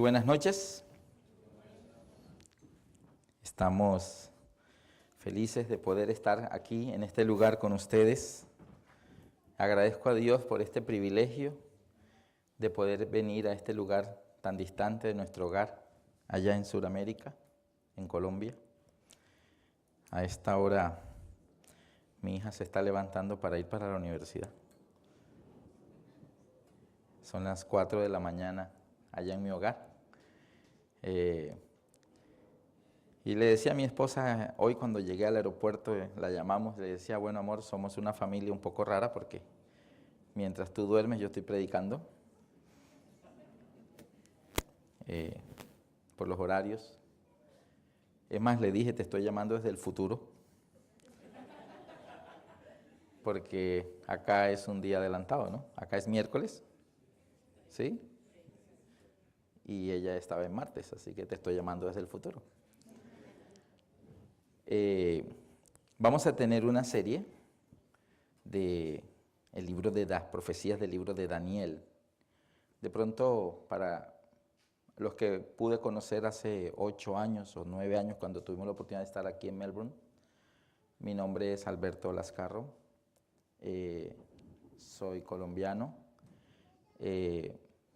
buenas noches. Estamos felices de poder estar aquí en este lugar con ustedes. Agradezco a Dios por este privilegio de poder venir a este lugar tan distante de nuestro hogar, allá en Sudamérica, en Colombia. A esta hora mi hija se está levantando para ir para la universidad. Son las 4 de la mañana allá en mi hogar. Y le decía a mi esposa, hoy cuando llegué al aeropuerto, la llamamos, le decía, bueno amor, somos una familia un poco rara porque mientras tú duermes yo estoy predicando por los horarios. Es más, le dije, te estoy llamando desde el futuro porque acá es un día adelantado, ¿no? Acá es miércoles, ¿sí? Y ella estaba en martes, así que te estoy llamando desde el futuro. Vamos a tener una serie de el libro de las profecías del libro de Daniel. De pronto, para los que pude conocer hace 8 años o 9 años cuando tuvimos la oportunidad de estar aquí en Melbourne, mi nombre es Alberto Lascarro, soy colombiano,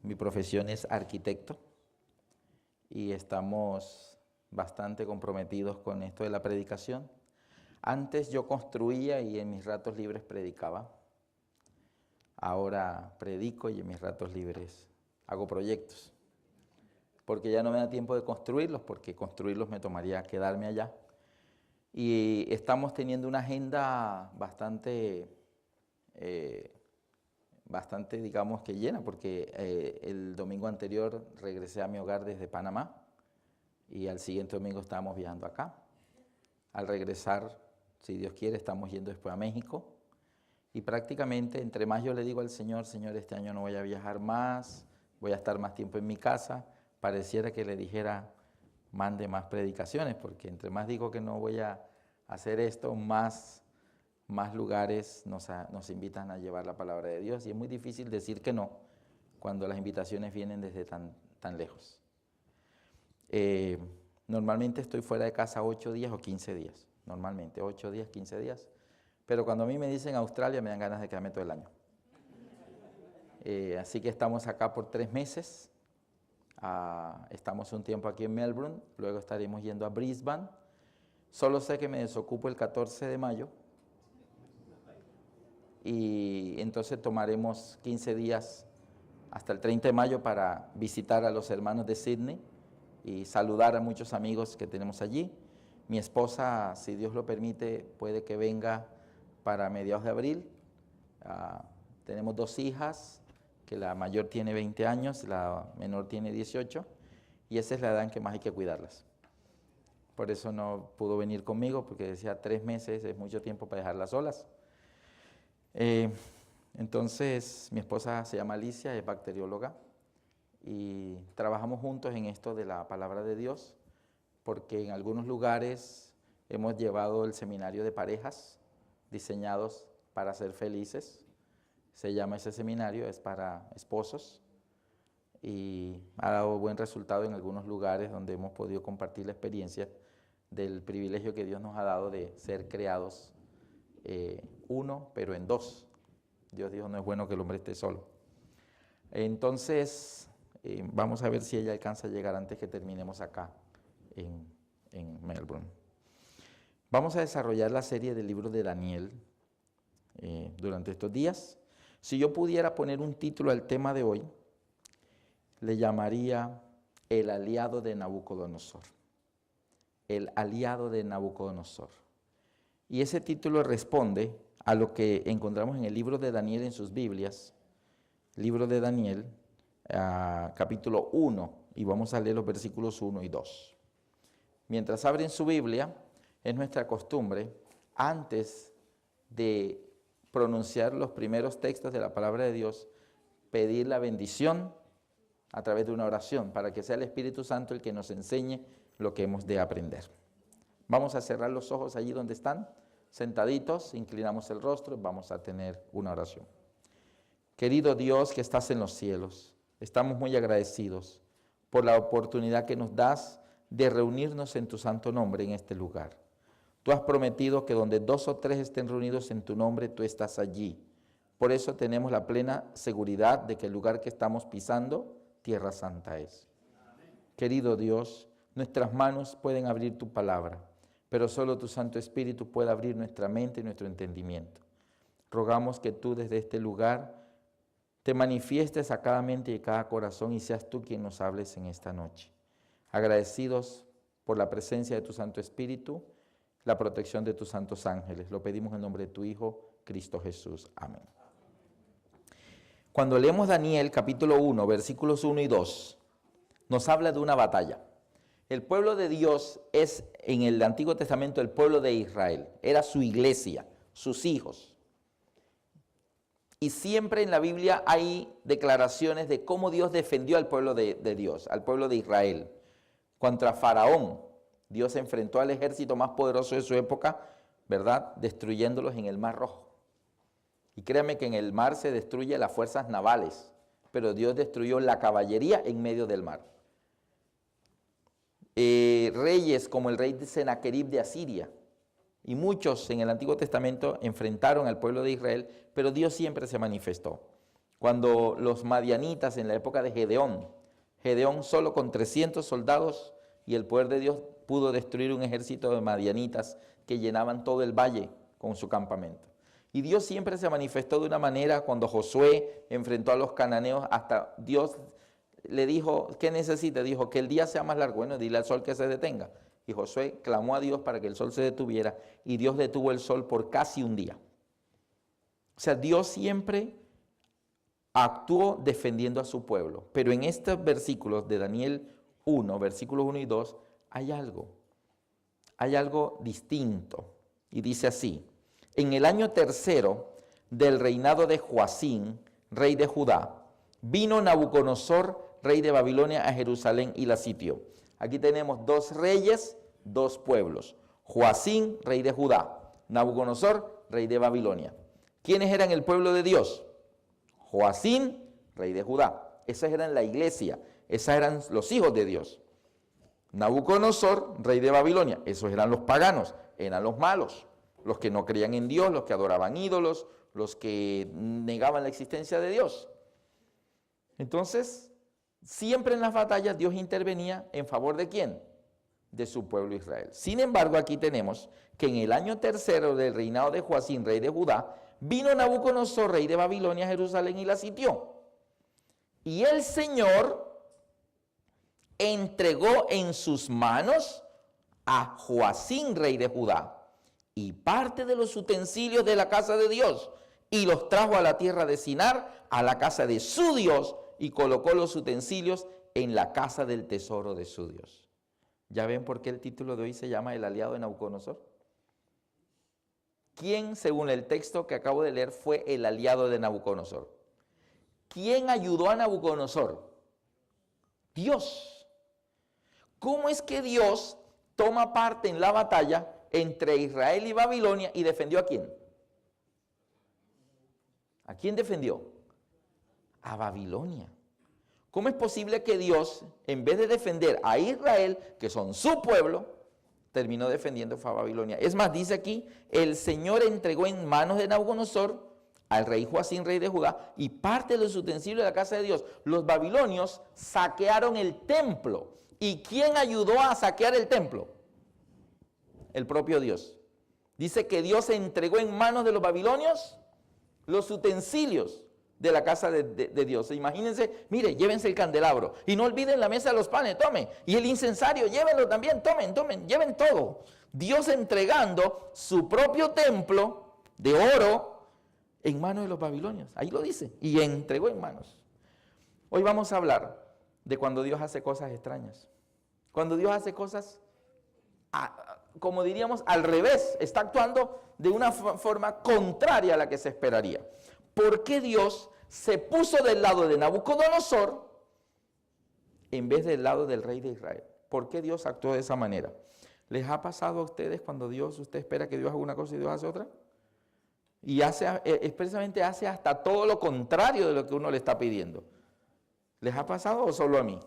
mi profesión es arquitecto y estamos bastante comprometidos con esto de la predicación. Antes yo construía y en mis ratos libres predicaba. Ahora predico y en mis ratos libres hago proyectos. Porque ya no me da tiempo de construirlos, porque construirlos me tomaría quedarme allá. Y estamos teniendo una agenda bastante, digamos que llena, porque el domingo anterior regresé a mi hogar desde Panamá. Y al siguiente domingo estábamos viajando acá. Al regresar, si Dios quiere, estamos yendo después a México. Y prácticamente, entre más yo le digo al Señor, Señor, este año no voy a viajar más, voy a estar más tiempo en mi casa, pareciera que le dijera, mande más predicaciones, porque entre más digo que no voy a hacer esto, más lugares nos invitan a llevar la palabra de Dios. Y es muy difícil decir que no, cuando las invitaciones vienen desde tan lejos. Normalmente estoy fuera de casa 8 días o 15 días, normalmente 8 días, 15 días, pero cuando a mí me dicen Australia me dan ganas de quedarme todo el año. Así que estamos acá por 3 meses, estamos un tiempo aquí en Melbourne, luego estaremos yendo a Brisbane, solo sé que me desocupo el 14 de mayo y entonces tomaremos 15 días hasta el 30 de mayo para visitar a los hermanos de Sydney y saludar a muchos amigos que tenemos allí. Mi esposa, si Dios lo permite, puede que venga para mediados de abril. Tenemos 2 hijas, que la mayor tiene 20 años, la menor tiene 18, y esa es la edad en que más hay que cuidarlas. Por eso no pudo venir conmigo, porque decía 3 meses es mucho tiempo para dejarlas solas. Entonces, mi esposa se llama Alicia, es bacterióloga, y trabajamos juntos en esto de la palabra de Dios, porque en algunos lugares hemos llevado el seminario de parejas diseñados para ser felices. Se llama ese seminario, es para esposos y ha dado buen resultado en algunos lugares donde hemos podido compartir la experiencia del privilegio que Dios nos ha dado de ser creados uno, pero en 2. Dios dijo, no es bueno que el hombre esté solo. Entonces, vamos a ver si ella alcanza a llegar antes que terminemos acá en Melbourne. Vamos a desarrollar la serie del libro de Daniel durante estos días. Si yo pudiera poner un título al tema de hoy, le llamaría El aliado de Nabucodonosor. El aliado de Nabucodonosor. Y ese título responde a lo que encontramos en el libro de Daniel en sus Biblias, libro de Daniel, capítulo 1, y vamos a leer los versículos 1 y 2. Mientras abren su Biblia, es nuestra costumbre, antes de pronunciar los primeros textos de la palabra de Dios, pedir la bendición a través de una oración, para que sea el Espíritu Santo el que nos enseñe lo que hemos de aprender. Vamos a cerrar los ojos allí donde están, sentaditos, inclinamos el rostro, vamos a tener una oración. Querido Dios que estás en los cielos, estamos muy agradecidos por la oportunidad que nos das de reunirnos en tu santo nombre en este lugar. Tú has prometido que donde 2 o 3 estén reunidos en tu nombre, tú estás allí. Por eso tenemos la plena seguridad de que el lugar que estamos pisando, Tierra Santa es. Querido Dios, nuestras manos pueden abrir tu palabra, pero solo tu Santo Espíritu puede abrir nuestra mente y nuestro entendimiento. Rogamos que tú desde este lugar te manifiestes a cada mente y a cada corazón y seas tú quien nos hables en esta noche. Agradecidos por la presencia de tu Santo Espíritu, la protección de tus santos ángeles. Lo pedimos en nombre de tu Hijo, Cristo Jesús. Amén. Cuando leemos Daniel capítulo 1, versículos 1 y 2, nos habla de una batalla. El pueblo de Dios es en el Antiguo Testamento el pueblo de Israel. Era su iglesia, sus hijos. Y siempre en la Biblia hay declaraciones de cómo Dios defendió al pueblo de Dios, al pueblo de Israel. Contra Faraón, Dios enfrentó al ejército más poderoso de su época, ¿verdad? Destruyéndolos en el Mar Rojo. Y créanme que en el mar se destruye las fuerzas navales, pero Dios destruyó la caballería en medio del mar. Reyes como el rey de Sennacherib de Asiria, y muchos en el Antiguo Testamento enfrentaron al pueblo de Israel, pero Dios siempre se manifestó. Cuando los madianitas en la época de Gedeón solo con 300 soldados y el poder de Dios pudo destruir un ejército de madianitas que llenaban todo el valle con su campamento. Y Dios siempre se manifestó de una manera cuando Josué enfrentó a los cananeos, hasta Dios le dijo, ¿qué necesita? Dijo, que el día sea más largo. Bueno, dile al sol que se detenga. Y Josué clamó a Dios para que el sol se detuviera y Dios detuvo el sol por casi un día. O sea, Dios siempre actuó defendiendo a su pueblo. Pero en estos versículos de Daniel 1, versículos 1 y 2, hay algo distinto. Y dice así: en el año tercero del reinado de Joacín, rey de Judá, vino Nabucodonosor, rey de Babilonia, a Jerusalén y la sitió. Aquí tenemos 2 reyes, 2 pueblos. Joacín, rey de Judá. Nabucodonosor, rey de Babilonia. ¿Quiénes eran el pueblo de Dios? Joacín, rey de Judá. Esas eran la iglesia, esos eran los hijos de Dios. Nabucodonosor, rey de Babilonia. Esos eran los paganos, eran los malos. Los que no creían en Dios, los que adoraban ídolos, los que negaban la existencia de Dios. Entonces, siempre en las batallas Dios intervenía en favor ¿de quién? De su pueblo Israel. Sin embargo, aquí tenemos que en el año tercero del reinado de Joacín, rey de Judá, vino Nabucodonosor, rey de Babilonia, a Jerusalén y la sitió. Y el Señor entregó en sus manos a Joacín, rey de Judá, y parte de los utensilios de la casa de Dios, y los trajo a la tierra de Sinar, a la casa de su Dios, y colocó los utensilios en la casa del tesoro de su Dios. ¿Ya ven por qué el título de hoy se llama El aliado de Nabucodonosor? ¿Quién, según el texto que acabo de leer, fue el aliado de Nabucodonosor? ¿Quién ayudó a Nabucodonosor? Dios. ¿Cómo es que Dios toma parte en la batalla entre Israel y Babilonia y defendió a quién? ¿A quién defendió? A Babilonia. ¿Cómo es posible que Dios, en vez de defender a Israel, que son su pueblo, terminó defendiendo a Babilonia? Es más, dice aquí, el Señor entregó en manos de Nabucodonosor al rey Joacín, rey de Judá, y parte de los utensilios de la casa de Dios. Los babilonios saquearon el templo. ¿Y quién ayudó a saquear el templo? El propio Dios. Dice que Dios entregó en manos de los babilonios los utensilios de la casa de Dios. Imagínense, mire, llévense el candelabro y no olviden la mesa de los panes, tomen. Y el incensario, llévenlo también, tomen, lleven todo. Dios entregando su propio templo de oro en manos de los babilonios. Ahí lo dice, y entregó en manos. Hoy vamos a hablar de cuando Dios hace cosas extrañas. Cuando Dios hace cosas, como diríamos, al revés, está actuando de una forma contraria a la que se esperaría. ¿Por qué Dios se puso del lado de Nabucodonosor en vez del lado del rey de Israel? ¿Por qué Dios actuó de esa manera? ¿Les ha pasado a ustedes cuando usted espera que Dios haga una cosa y Dios hace otra? Y expresamente hace hasta todo lo contrario de lo que uno le está pidiendo. ¿Les ha pasado o solo a mí?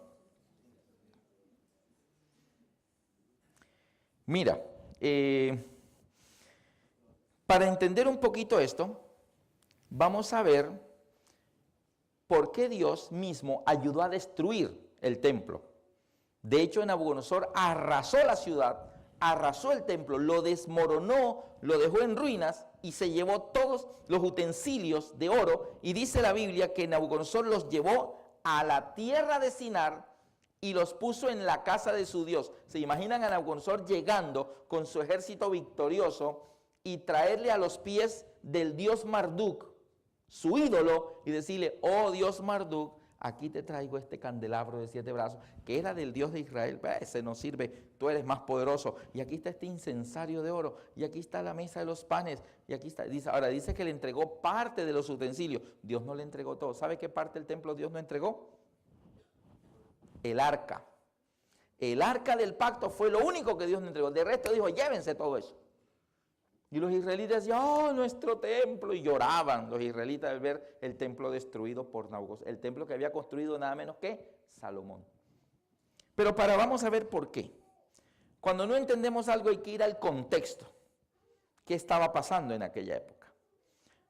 Mira, para entender un poquito esto, vamos a ver por qué Dios mismo ayudó a destruir el templo. De hecho, Nabucodonosor arrasó la ciudad, arrasó el templo, lo desmoronó, lo dejó en ruinas y se llevó todos los utensilios de oro. Y dice la Biblia que Nabucodonosor los llevó a la tierra de Sinar y los puso en la casa de su Dios. ¿Se imaginan a Nabucodonosor llegando con su ejército victorioso y traerle a los pies del dios Marduk, su ídolo, y decirle: oh Dios Marduk, aquí te traigo este candelabro de 7 brazos, que era del Dios de Israel, ese no sirve, tú eres más poderoso, y aquí está este incensario de oro, y aquí está la mesa de los panes, y aquí está, ahora dice que le entregó parte de los utensilios, Dios no le entregó todo. ¿Sabe qué parte del templo Dios no entregó? El arca. El arca del pacto fue lo único que Dios no entregó, de resto dijo: llévense todo eso. Y los israelitas decían: oh, nuestro templo, y lloraban los israelitas al ver el templo destruido por Nabucodonosor, el templo que había construido nada menos que Salomón. Pero vamos a ver por qué. Cuando no entendemos algo hay que ir al contexto. ¿Qué estaba pasando en aquella época?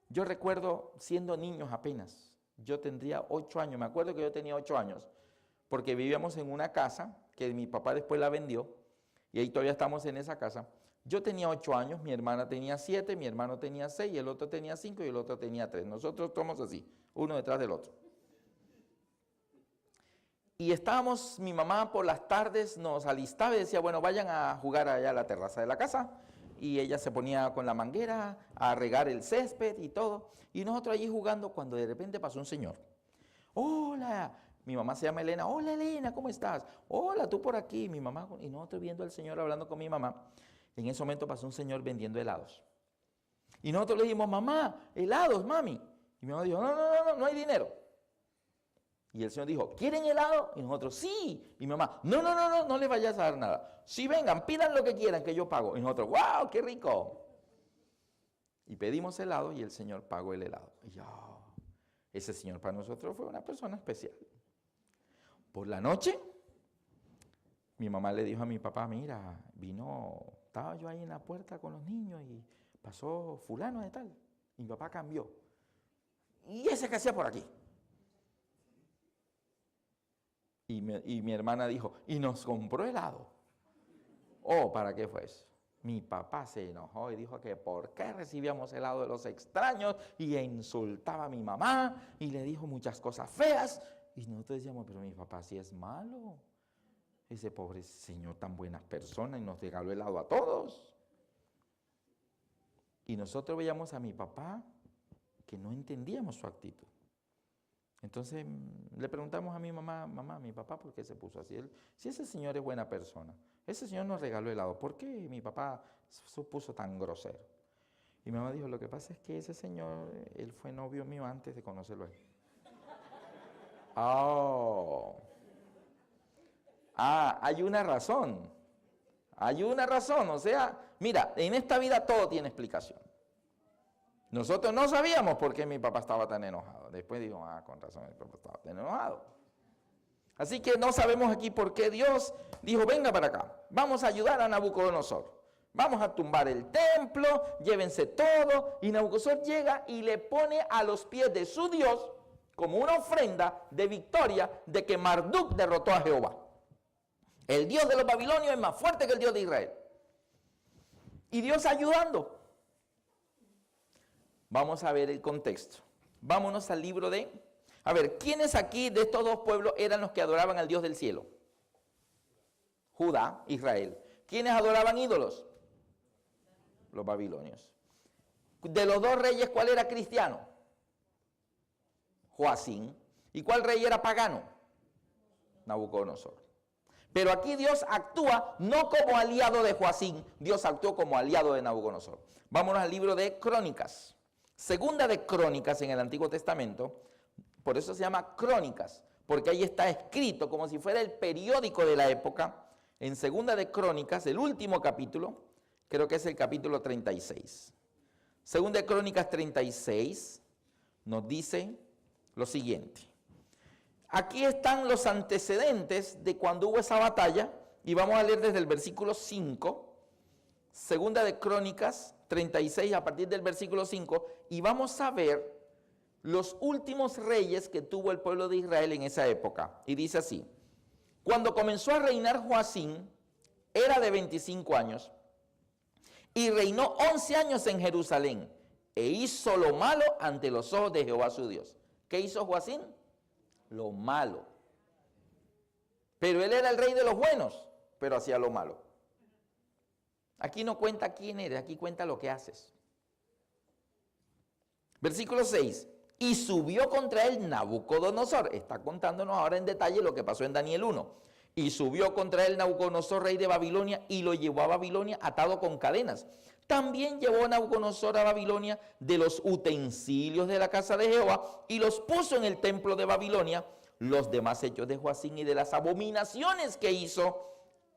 Yo recuerdo siendo niños apenas, yo tendría 8 años, me acuerdo que yo tenía 8 años, porque vivíamos en una casa que mi papá después la vendió, y ahí todavía estamos en esa casa. Yo tenía 8 años, mi hermana tenía 7, mi hermano tenía 6, el otro tenía 5 y el otro tenía 3. Nosotros somos así, uno detrás del otro. Y estábamos, mi mamá por las tardes nos alistaba y decía: bueno, vayan a jugar allá a la terraza de la casa. Y ella se ponía con la manguera a regar el césped y todo. Y nosotros allí jugando, cuando de repente pasó un señor. Hola, mi mamá se llama Elena. Hola Elena, ¿cómo estás? Hola, tú por aquí. Mi mamá, y nosotros viendo al señor hablando con mi mamá. En ese momento pasó un señor vendiendo helados. Y nosotros le dijimos: mamá, helados, mami. Y mi mamá dijo: no hay dinero. Y el señor dijo: ¿quieren helado? Y nosotros: sí. Y mi mamá: no les vayas a dar nada. Sí, vengan, pidan lo que quieran que yo pago. Y nosotros: wow, qué rico. Y pedimos helado y el señor pagó el helado. Y ese señor para nosotros fue una persona especial. Por la noche, mi mamá le dijo a mi papá: mira, estaba yo ahí en la puerta con los niños y pasó fulano de tal. Y mi papá cambió. ¿Y ese qué hacía por aquí? Y mi hermana dijo: y nos compró helado. Oh, ¿para qué fue eso? Mi papá se enojó y dijo que por qué recibíamos helado de los extraños, y insultaba a mi mamá y le dijo muchas cosas feas. Y nosotros decíamos: pero mi papá sí es malo. Ese pobre señor tan buena persona y nos regaló helado a todos. Y nosotros veíamos a mi papá que no entendíamos su actitud. Entonces le preguntamos a mi mamá: mamá, mi papá, ¿por qué se puso así? Si ese señor es buena persona, ese señor nos regaló helado, ¿por qué mi papá se puso tan grosero? Y mi mamá dijo: lo que pasa es que ese señor, él fue novio mío antes de conocerlo a él. Hay una razón. Hay una razón, o sea, mira, en esta vida todo tiene explicación. Nosotros no sabíamos por qué mi papá estaba tan enojado. Después dijo: con razón, mi papá estaba tan enojado. Así que no sabemos aquí por qué Dios dijo: venga para acá, vamos a ayudar a Nabucodonosor. Vamos a tumbar el templo, llévense todo. Y Nabucodonosor llega y le pone a los pies de su Dios como una ofrenda de victoria de que Marduk derrotó a Jehová. El Dios de los babilonios es más fuerte que el Dios de Israel. Y Dios ayudando. Vamos a ver el contexto. Vámonos al libro de... A ver, ¿quiénes aquí de estos dos pueblos eran los que adoraban al Dios del cielo? Judá, Israel. ¿Quiénes adoraban ídolos? Los babilonios. De los dos reyes, ¿cuál era cristiano? Joacín. ¿Y cuál rey era pagano? Nabucodonosor. Pero aquí Dios actúa no como aliado de Joacín, Dios actuó como aliado de Nabucodonosor. Vámonos al libro de Crónicas. Segunda de Crónicas en el Antiguo Testamento, por eso se llama Crónicas, porque ahí está escrito como si fuera el periódico de la época. En Segunda de Crónicas, el último capítulo, creo que es el capítulo 36. Segunda de Crónicas 36 nos dice lo siguiente. Aquí están los antecedentes de cuando hubo esa batalla, y vamos a leer desde el versículo 5 Segunda de Crónicas 36 a partir del versículo 5 y vamos a ver los últimos reyes que tuvo el pueblo de Israel en esa época. Y dice así: cuando comenzó a reinar Joacín, era de 25 años y reinó 11 años en Jerusalén e hizo lo malo ante los ojos de Jehová su Dios. ¿Qué hizo Joacín? Lo malo. Pero él era el rey de los buenos, pero hacía lo malo. Aquí no cuenta quién eres, aquí cuenta lo que haces. Versículo 6. Y subió contra él Nabucodonosor. Está contándonos ahora en detalle lo que pasó en Daniel 1. Y subió contra él Nabucodonosor, rey de Babilonia, y lo llevó a Babilonia atado con cadenas. También llevó Nabucodonosor a Babilonia de los utensilios de la casa de Jehová y los puso en el templo de Babilonia. Los demás hechos de Joacín y de las abominaciones que hizo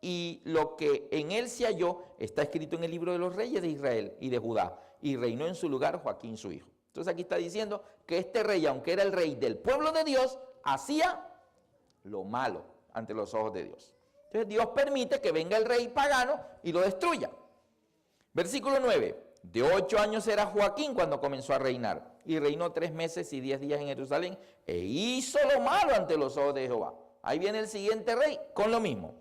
y lo que en él se halló está escrito en el libro de los reyes de Israel y de Judá. Y reinó en su lugar Joaquín su hijo. Entonces aquí está diciendo que este rey, aunque era el rey del pueblo de Dios, hacía lo malo ante los ojos de Dios. Entonces Dios permite que venga el rey pagano y lo destruya. Versículo 9. De 8 años era Joaquín cuando comenzó a reinar, y reinó 3 meses y 10 días en Jerusalén, e hizo lo malo ante los ojos de Jehová. Ahí viene el siguiente rey con lo mismo.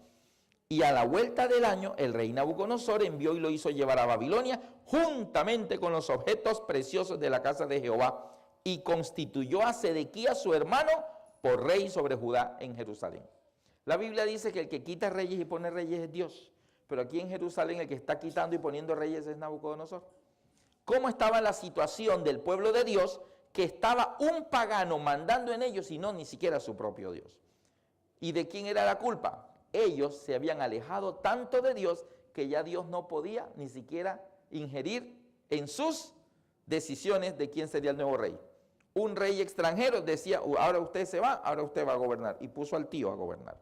Y a la vuelta del año, el rey Nabucodonosor envió y lo hizo llevar a Babilonia, juntamente con los objetos preciosos de la casa de Jehová, y constituyó a Sedequías su hermano por rey sobre Judá en Jerusalén. La Biblia dice que el que quita reyes y pone reyes es Dios. Pero aquí en Jerusalén el que está quitando y poniendo reyes es Nabucodonosor. ¿Cómo estaba la situación del pueblo de Dios que estaba un pagano mandando en ellos y no ni siquiera su propio Dios? ¿Y de quién era la culpa? Ellos se habían alejado tanto de Dios que ya Dios no podía ni siquiera ingerir en sus decisiones de quién sería el nuevo rey. Un rey extranjero decía, ahora usted se va, ahora usted va a gobernar. Y puso al tío a gobernar.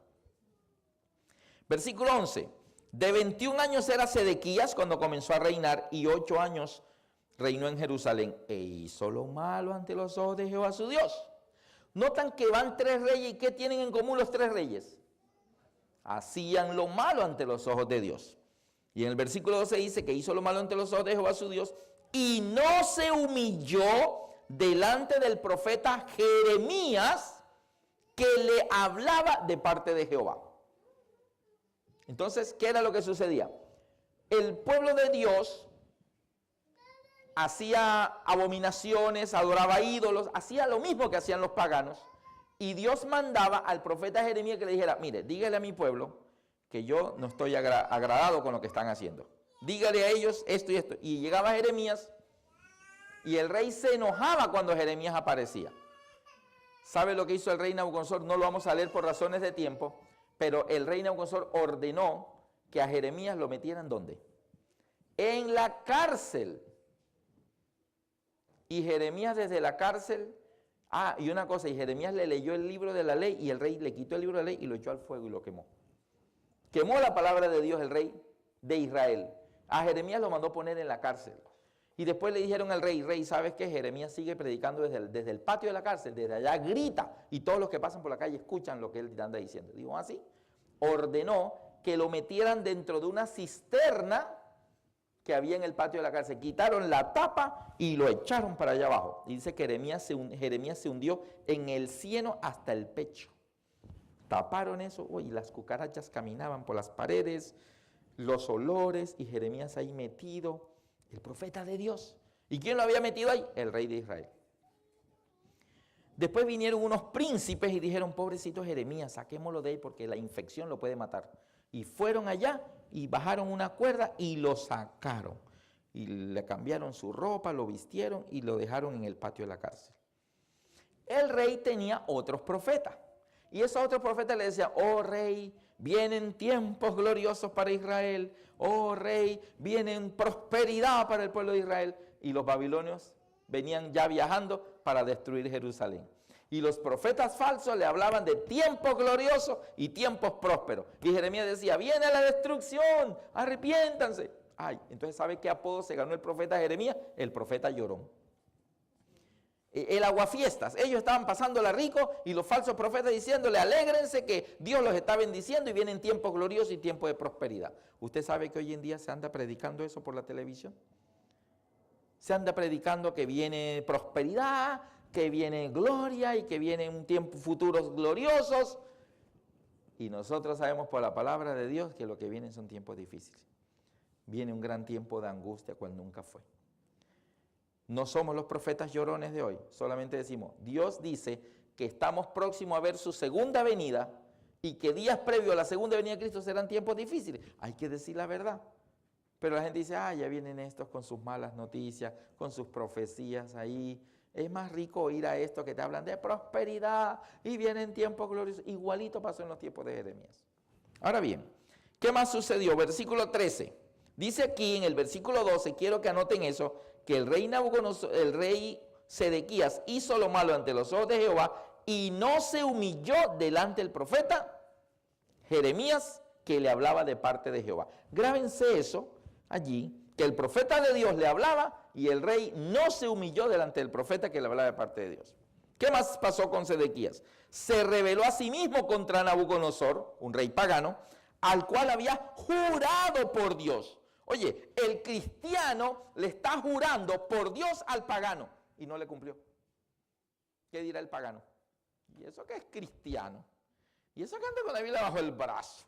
Versículo 11. De 21 años era Sedequías cuando comenzó a reinar y 8 años reinó en Jerusalén e hizo lo malo ante los ojos de Jehová su Dios. Notan que van 3 reyes y ¿qué tienen en común los 3 reyes? Hacían lo malo ante los ojos de Dios. Y en el versículo 12 dice que hizo lo malo ante los ojos de Jehová su Dios y no se humilló delante del profeta Jeremías que le hablaba de parte de Jehová. Entonces, ¿qué era lo que sucedía? El pueblo de Dios hacía abominaciones, adoraba ídolos, hacía lo mismo que hacían los paganos. Y Dios mandaba al profeta Jeremías que le dijera, mire, dígale a mi pueblo que yo no estoy agradado con lo que están haciendo. Dígale a ellos esto y esto. Y llegaba Jeremías y el rey se enojaba cuando Jeremías aparecía. ¿Sabe lo que hizo el rey Nabucodonosor? No lo vamos a leer por razones de tiempo. Pero el rey Nabucodonosor ordenó que a Jeremías lo metieran ¿dónde? En la cárcel. Y Jeremías desde la cárcel, y una cosa, y Jeremías le leyó el libro de la ley y el rey le quitó el libro de la ley y lo echó al fuego y lo quemó. Quemó la palabra de Dios el rey de Israel. A Jeremías lo mandó poner en la cárcel. Y después le dijeron al rey, ¿sabes qué? Jeremías sigue predicando desde el patio de la cárcel, desde allá grita, y todos los que pasan por la calle escuchan lo que él anda diciendo. Digo, así, ordenó que lo metieran dentro de una cisterna que había en el patio de la cárcel. Quitaron la tapa y lo echaron para allá abajo. Y dice que Jeremías se hundió en el cieno hasta el pecho. Taparon eso, y las cucarachas caminaban por las paredes, los olores, y Jeremías ahí metido. El profeta de Dios. ¿Y quién lo había metido ahí? El rey de Israel. Después vinieron unos príncipes y dijeron, pobrecito Jeremías, saquémoslo de ahí porque la infección lo puede matar. Y fueron allá y bajaron una cuerda y lo sacaron. Y le cambiaron su ropa, lo vistieron y lo dejaron en el patio de la cárcel. El rey tenía otros profetas. Y esos otros profetas le decían, oh rey, vienen tiempos gloriosos para Israel. Oh rey, vienen prosperidad para el pueblo de Israel. Y los babilonios venían ya viajando para destruir Jerusalén. Y los profetas falsos le hablaban de tiempos gloriosos y tiempos prósperos. Y Jeremías decía, viene la destrucción, arrepiéntanse. Entonces ¿sabe qué apodo se ganó el profeta Jeremías? El profeta llorón. el aguafiestas. Ellos estaban pasándola rico y los falsos profetas diciéndole, alégrense que Dios los está bendiciendo y vienen tiempos gloriosos y tiempos de prosperidad. ¿Usted sabe que hoy en día se anda predicando eso por la televisión? Se anda predicando que viene prosperidad, que viene gloria y que vienen tiempos futuros gloriosos. Y nosotros sabemos por la palabra de Dios que lo que vienen son tiempos difíciles. Viene un gran tiempo de angustia cual nunca fue. No somos los profetas llorones de hoy, solamente decimos, Dios dice que estamos próximos a ver su segunda venida y que días previos a la segunda venida de Cristo serán tiempos difíciles. Hay que decir la verdad. Pero la gente dice, ya vienen estos con sus malas noticias, con sus profecías ahí. Es más rico oír a estos que te hablan de prosperidad y vienen tiempos gloriosos. Igualito pasó en los tiempos de Jeremías. Ahora bien, ¿qué más sucedió? Versículo 13. Dice aquí en el versículo 12, quiero que anoten eso, que el rey Sedequías hizo lo malo ante los ojos de Jehová y no se humilló delante del profeta Jeremías que le hablaba de parte de Jehová. Grábense eso allí, que el profeta de Dios le hablaba y el rey no se humilló delante del profeta que le hablaba de parte de Dios. ¿Qué más pasó con Sedequías? Se rebeló a sí mismo contra Nabucodonosor, un rey pagano, al cual había jurado por Dios. Oye, el cristiano le está jurando por Dios al pagano y no le cumplió. ¿Qué dirá el pagano? ¿Y eso que es cristiano? ¿Y eso que anda con la Biblia bajo el brazo?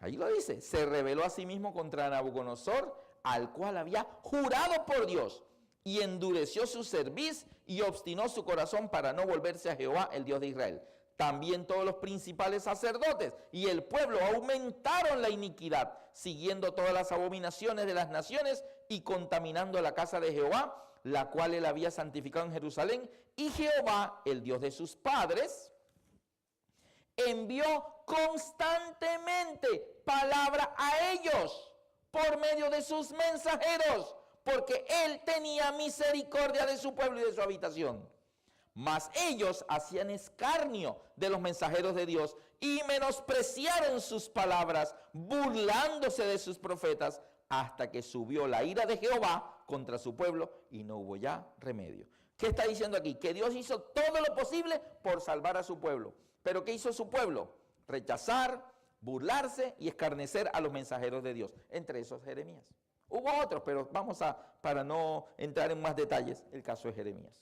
Ahí lo dice, se rebeló a sí mismo contra Nabucodonosor, al cual había jurado por Dios, y endureció su cerviz y obstinó su corazón para no volverse a Jehová, el Dios de Israel. También todos los principales sacerdotes y el pueblo aumentaron la iniquidad, siguiendo todas las abominaciones de las naciones y contaminando la casa de Jehová, la cual él había santificado en Jerusalén. Y Jehová, el Dios de sus padres, envió constantemente palabra a ellos por medio de sus mensajeros, porque él tenía misericordia de su pueblo y de su habitación. Mas ellos hacían escarnio de los mensajeros de Dios y menospreciaron sus palabras, burlándose de sus profetas, hasta que subió la ira de Jehová contra su pueblo y no hubo ya remedio. ¿Qué está diciendo aquí? Que Dios hizo todo lo posible por salvar a su pueblo. ¿Pero qué hizo su pueblo? Rechazar, burlarse y escarnecer a los mensajeros de Dios, entre esos Jeremías. Hubo otros, pero para no entrar en más detalles, el caso de Jeremías.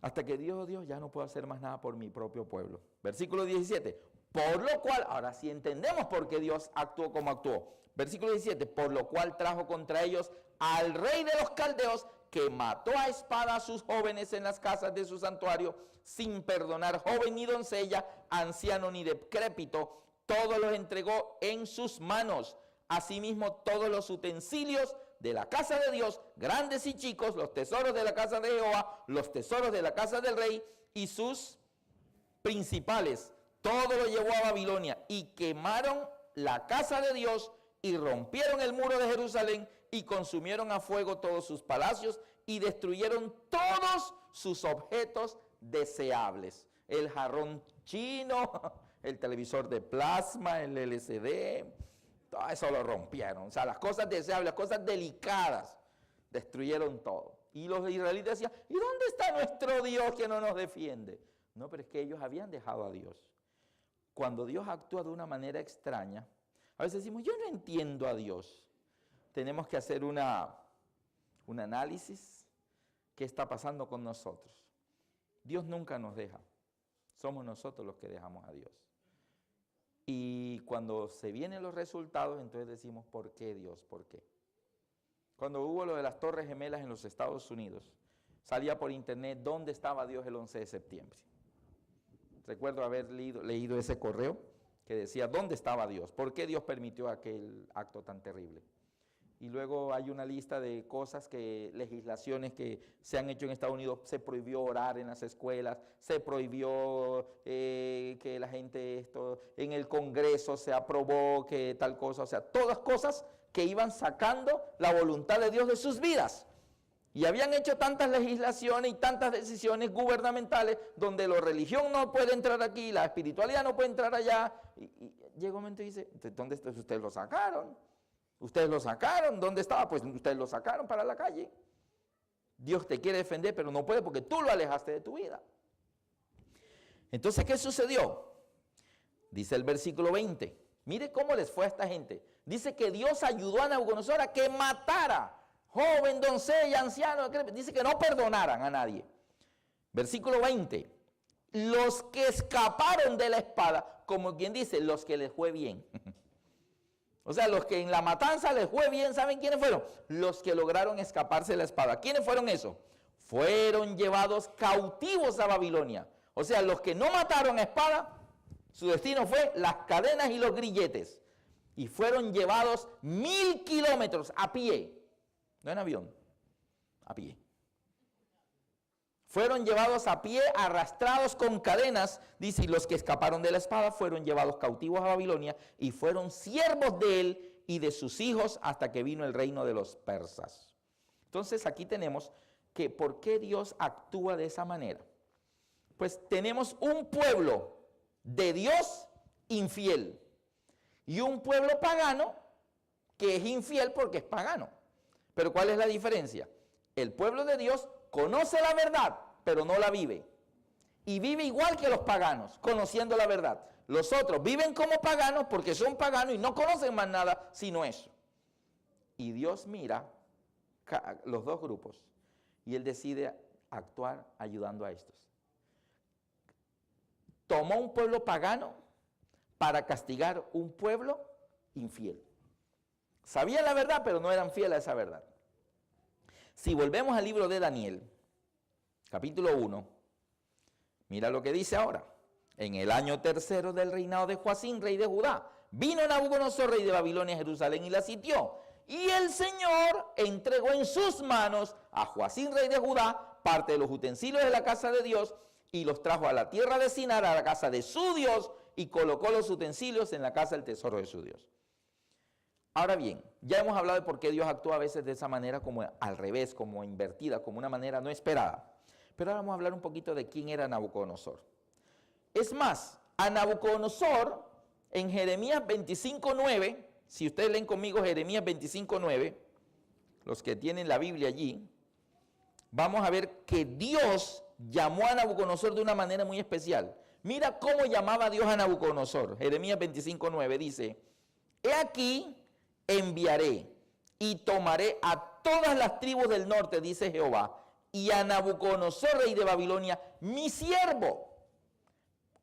Hasta que Dios, ya no puedo hacer más nada por mi propio pueblo. Versículo 17, por lo cual, ahora sí entendemos por qué Dios actuó como actuó. Versículo 17, por lo cual trajo contra ellos al rey de los caldeos, que mató a espada a sus jóvenes en las casas de su santuario, sin perdonar joven ni doncella, anciano ni decrépito, todos los entregó en sus manos. Asimismo, todos los utensilios de la casa de Dios, grandes y chicos, los tesoros de la casa de Jehová, los tesoros de la casa del rey y sus principales, todo lo llevó a Babilonia y quemaron la casa de Dios y rompieron el muro de Jerusalén y consumieron a fuego todos sus palacios y destruyeron todos sus objetos deseables. El jarrón chino, el televisor de plasma, el LCD, todo eso lo rompieron. O sea, las cosas deseables, las cosas delicadas, destruyeron todo. Y los israelitas decían, ¿y dónde está nuestro Dios que no nos defiende? No, pero es que ellos habían dejado a Dios. Cuando Dios actúa de una manera extraña, a veces decimos, yo no entiendo a Dios. Tenemos que hacer un análisis. ¿Qué está pasando con nosotros? Dios nunca nos deja. Somos nosotros los que dejamos a Dios. Y cuando se vienen los resultados, entonces decimos, ¿por qué Dios? ¿Por qué? Cuando hubo lo de las Torres Gemelas en los Estados Unidos, salía por internet, ¿dónde estaba Dios el 11 de septiembre? Recuerdo haber leído ese correo que decía, ¿dónde estaba Dios? ¿Por qué Dios permitió aquel acto tan terrible? Y luego hay una lista de cosas, legislaciones que se han hecho en Estados Unidos. Se prohibió orar en las escuelas, se prohibió que la gente, en el Congreso se aprobó que tal cosa, o sea, todas cosas que iban sacando la voluntad de Dios de sus vidas. Y habían hecho tantas legislaciones y tantas decisiones gubernamentales donde la religión no puede entrar aquí, la espiritualidad no puede entrar allá. Y llega un momento y dice, ¿dónde está? Ustedes lo sacaron. Ustedes lo sacaron, ¿dónde estaba? Pues ustedes lo sacaron para la calle. Dios te quiere defender, pero no puede porque tú lo alejaste de tu vida. Entonces, ¿qué sucedió? Dice el versículo 20. Mire cómo les fue a esta gente. Dice que Dios ayudó a Nabucodonosor a que matara joven, doncella, anciano. Dice que no perdonaran a nadie. Versículo 20. Los que escaparon de la espada, como quien dice, los que les fue bien. O sea, los que en la matanza les fue bien, ¿saben quiénes fueron? Los que lograron escaparse de la espada. ¿Quiénes fueron esos? Fueron llevados cautivos a Babilonia. O sea, los que no mataron a espada, su destino fue las cadenas y los grilletes. Y fueron llevados 1000 kilómetros a pie. No en avión, a pie. Fueron llevados a pie, arrastrados con cadenas, dice, y los que escaparon de la espada fueron llevados cautivos a Babilonia y fueron siervos de él y de sus hijos hasta que vino el reino de los persas. Entonces aquí tenemos que ¿por qué Dios actúa de esa manera? Pues tenemos un pueblo de Dios infiel y un pueblo pagano que es infiel porque es pagano. Pero ¿cuál es la diferencia? El pueblo de Dios conoce la verdad, pero no la vive. Y vive igual que los paganos, conociendo la verdad. Los otros viven como paganos porque son paganos y no conocen más nada sino eso. Y Dios mira los dos grupos y Él decide actuar ayudando a estos. Tomó un pueblo pagano para castigar un pueblo infiel. Sabían la verdad, pero no eran fieles a esa verdad. Si volvemos al libro de Daniel, capítulo 1, mira lo que dice ahora. En el año tercero del reinado de Joacín, rey de Judá, vino Nabucodonosor, rey de Babilonia, a Jerusalén y la sitió. Y el Señor entregó en sus manos a Joacín, rey de Judá, parte de los utensilios de la casa de Dios, y los trajo a la tierra de Sinar, a la casa de su Dios, y colocó los utensilios en la casa del tesoro de su Dios. Ahora bien, ya hemos hablado de por qué Dios actúa a veces de esa manera, como al revés, como invertida, como una manera no esperada. Pero ahora vamos a hablar un poquito de quién era Nabucodonosor. Es más, a Nabucodonosor, en Jeremías 25:9, si ustedes leen conmigo Jeremías 25:9, los que tienen la Biblia allí, vamos a ver que Dios llamó a Nabucodonosor de una manera muy especial. Mira cómo llamaba Dios a Nabucodonosor. Jeremías 25:9 dice, he aquí enviaré y tomaré a todas las tribus del norte, dice Jehová, y a Nabucodonosor, rey de Babilonia, mi siervo.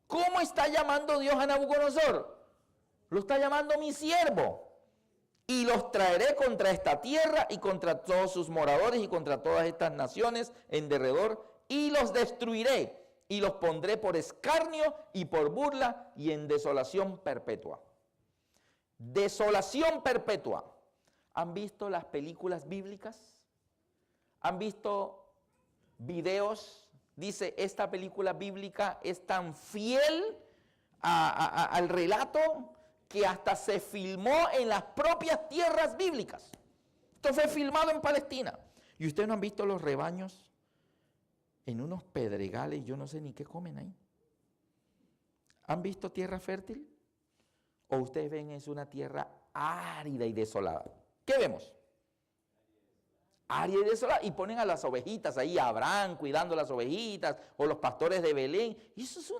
¿Cómo está llamando Dios a Nabucodonosor? Lo está llamando mi siervo. Y los traeré contra esta tierra y contra todos sus moradores y contra todas estas naciones en derredor, y los destruiré y los pondré por escarnio y por burla y en desolación perpetua. Desolación perpetua. ¿Han visto las películas bíblicas? ¿Han visto videos? Dice, esta película bíblica es tan fiel al relato que hasta se filmó en las propias tierras bíblicas. Esto fue filmado en Palestina. ¿Y ustedes no han visto los rebaños en unos pedregales? Yo no sé ni qué comen ahí. ¿Han visto tierra fértil? ¿O ustedes ven es una tierra árida y desolada? ¿Qué vemos? Árida y desolada. Y ponen a las ovejitas ahí, a Abraham cuidando las ovejitas, o los pastores de Belén. Y eso es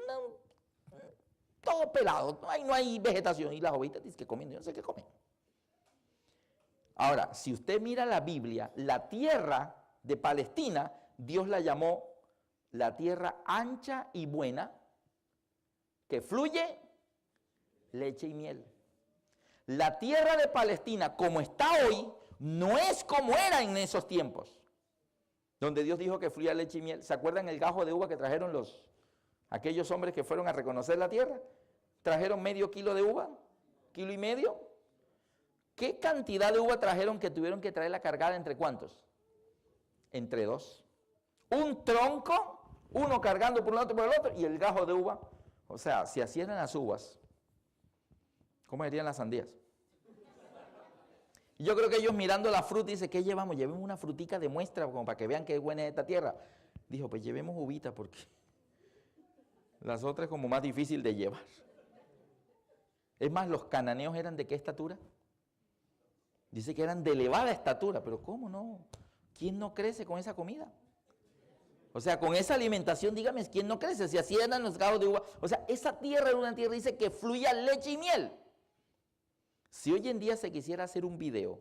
todo pelado, no hay vegetación. Y las ovejitas dicen que comen, yo no sé qué comen. Ahora, si usted mira la Biblia, la tierra de Palestina, Dios la llamó la tierra ancha y buena, que fluye leche y miel. La tierra de Palestina, como está hoy, no es como era en esos tiempos, donde Dios dijo que fluía leche y miel. ¿Se acuerdan el gajo de uva que trajeron aquellos hombres que fueron a reconocer la tierra? Trajeron medio kilo de uva, kilo y medio. ¿Qué cantidad de uva trajeron que tuvieron que traerla cargada entre cuántos? Entre dos. Un tronco, uno cargando por un lado y por el otro, y el gajo de uva. O sea, si así eran las uvas, ¿cómo serían las sandías? Y yo creo que ellos mirando la fruta dicen, ¿qué llevamos? Llevemos una frutica de muestra como para que vean qué buena es esta tierra. Dijo, pues llevemos uvita porque las otras es como más difícil de llevar. Es más, los cananeos eran ¿de qué estatura? Dice que eran de elevada estatura, pero ¿cómo no? ¿quién no crece con esa comida? O sea, con esa alimentación, dígame, ¿quién no crece? Si así eran los gajos de uva. O sea, esa tierra era una tierra, dice, que fluía leche y miel. Si hoy en día se quisiera hacer un video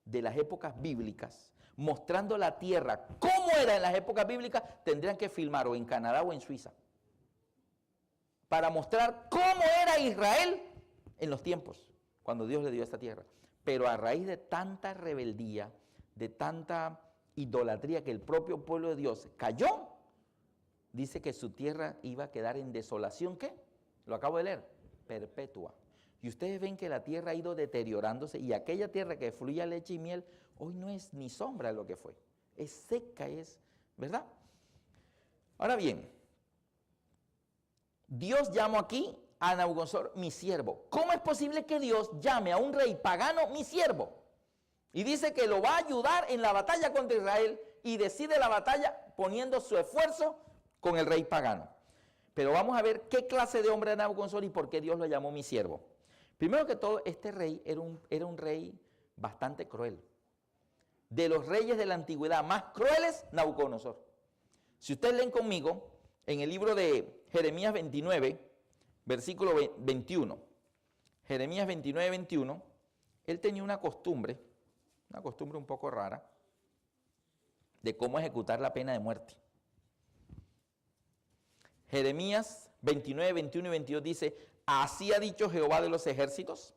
de las épocas bíblicas, mostrando la tierra, cómo era en las épocas bíblicas, tendrían que filmar o en Canadá o en Suiza, para mostrar cómo era Israel en los tiempos, cuando Dios le dio esta tierra. Pero a raíz de tanta rebeldía, de tanta idolatría, que el propio pueblo de Dios cayó, dice que su tierra iba a quedar en desolación, ¿qué? Lo acabo de leer, perpetua. Y ustedes ven que la tierra ha ido deteriorándose, y aquella tierra que fluía leche y miel, hoy no es ni sombra de lo que fue. Es seca, ¿verdad? Ahora bien, Dios llamó aquí a Nabucodonosor mi siervo. ¿Cómo es posible que Dios llame a un rey pagano mi siervo? Y dice que lo va a ayudar en la batalla contra Israel, y decide la batalla poniendo su esfuerzo con el rey pagano. Pero vamos a ver qué clase de hombre era Nabucodonosor y por qué Dios lo llamó mi siervo. Primero que todo, este rey era un rey bastante cruel. De los reyes de la antigüedad más crueles, Nabucodonosor. Si ustedes leen conmigo en el libro de Jeremías 29, versículo 21. Jeremías 29, 21, él tenía una costumbre un poco rara, de cómo ejecutar la pena de muerte. Jeremías 29, 21 y 22 dice: así ha dicho Jehová de los ejércitos,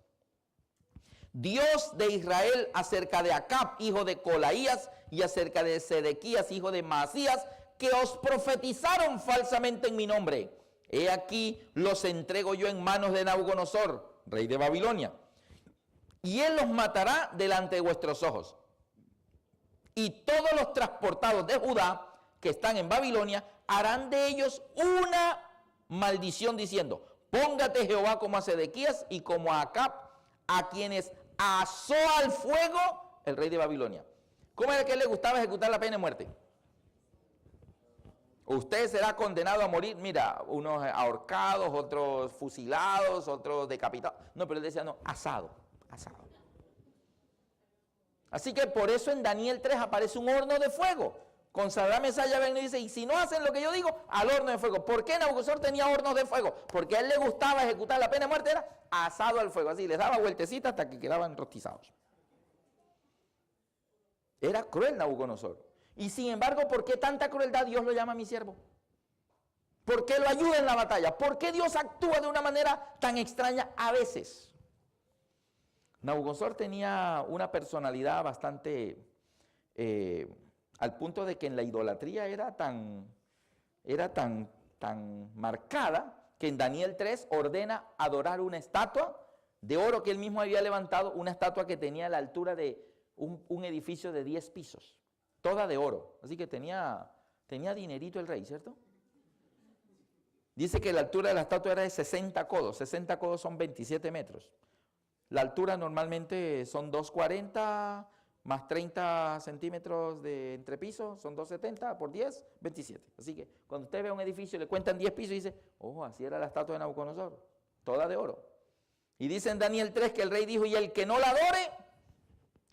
Dios de Israel, acerca de Acab, hijo de Colaías, y acerca de Sedequías, hijo de Maasías, que os profetizaron falsamente en mi nombre. He aquí los entrego yo en manos de Nabucodonosor, rey de Babilonia, y él los matará delante de vuestros ojos. Y todos los transportados de Judá que están en Babilonia harán de ellos una maldición, diciendo: póngate Jehová como a Sedequías y como a Acab, a quienes asó al fuego el rey de Babilonia. ¿Cómo era que le gustaba ejecutar la pena de muerte? Usted será condenado a morir, mira, unos ahorcados, otros fusilados, otros decapitados. No, pero él decía, no, asado. Así que por eso en Daniel 3 aparece un horno de fuego. Con Sadrach, Mesach y Abednego dice: y si no hacen lo que yo digo, al horno de fuego. ¿Por qué Nabucodonosor tenía hornos de fuego? Porque a él le gustaba ejecutar la pena de muerte, era asado al fuego. Así les daba vueltecitas hasta que quedaban rostizados. Era cruel Nabucodonosor. Y sin embargo, ¿por qué tanta crueldad? Dios lo llama mi siervo. ¿Por qué lo ayuda en la batalla? ¿Por qué Dios actúa de una manera tan extraña a veces? Nabucodonosor tenía una personalidad bastante, al punto de que en la idolatría era tan marcada, que en Daniel 3 ordena adorar una estatua de oro que él mismo había levantado, una estatua que tenía la altura de un edificio de 10 pisos, toda de oro. Así que tenía dinerito el rey, ¿cierto? Dice que la altura de la estatua era de 60 codos. 60 codos son 27 metros. La altura normalmente son 2,40 más 30 centímetros de entrepiso, son 2,70 por 10, 27. Así que cuando usted ve un edificio y le cuentan 10 pisos y dice: oh, así era la estatua de Nabucodonosor, toda de oro. Y dice en Daniel 3 que el rey dijo: y el que no la adore,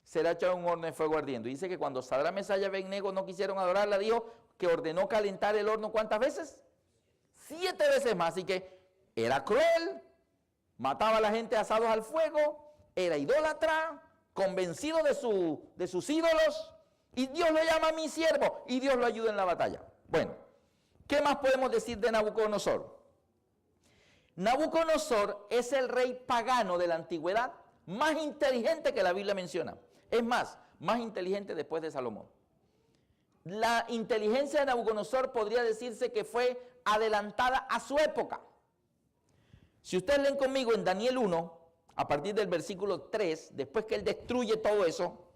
será echado en un horno de fuego ardiendo. Y dice que cuando Sadrach, Mesach y Abednego no quisieron adorarla, dijo que ordenó calentar el horno, ¿cuántas veces? 7 veces más. Así que era cruel, mataba a la gente asados al fuego, era idólatra, convencido de sus ídolos, y Dios lo llama mi siervo, y Dios lo ayuda en la batalla. Bueno, ¿qué más podemos decir de Nabucodonosor? Nabucodonosor es el rey pagano de la antigüedad más inteligente que la Biblia menciona. Es más inteligente después de Salomón. La inteligencia de Nabucodonosor podría decirse que fue adelantada a su época. Si ustedes leen conmigo en Daniel 1, a partir del versículo 3, después que él destruye todo eso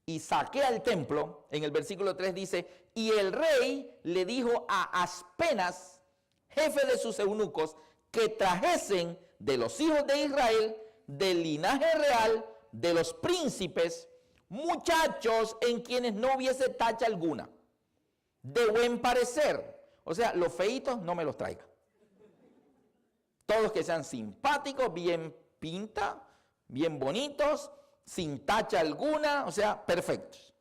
y saquea el templo, en el versículo 3 dice: y el rey le dijo a Aspenas, jefe de sus eunucos, que trajesen de los hijos de Israel, del linaje real, de los príncipes, muchachos en quienes no hubiese tacha alguna, de buen parecer. O sea, los feitos no me los traiga. Todos que sean simpáticos, bien pinta, bien bonitos, sin tacha alguna, o sea, perfectos.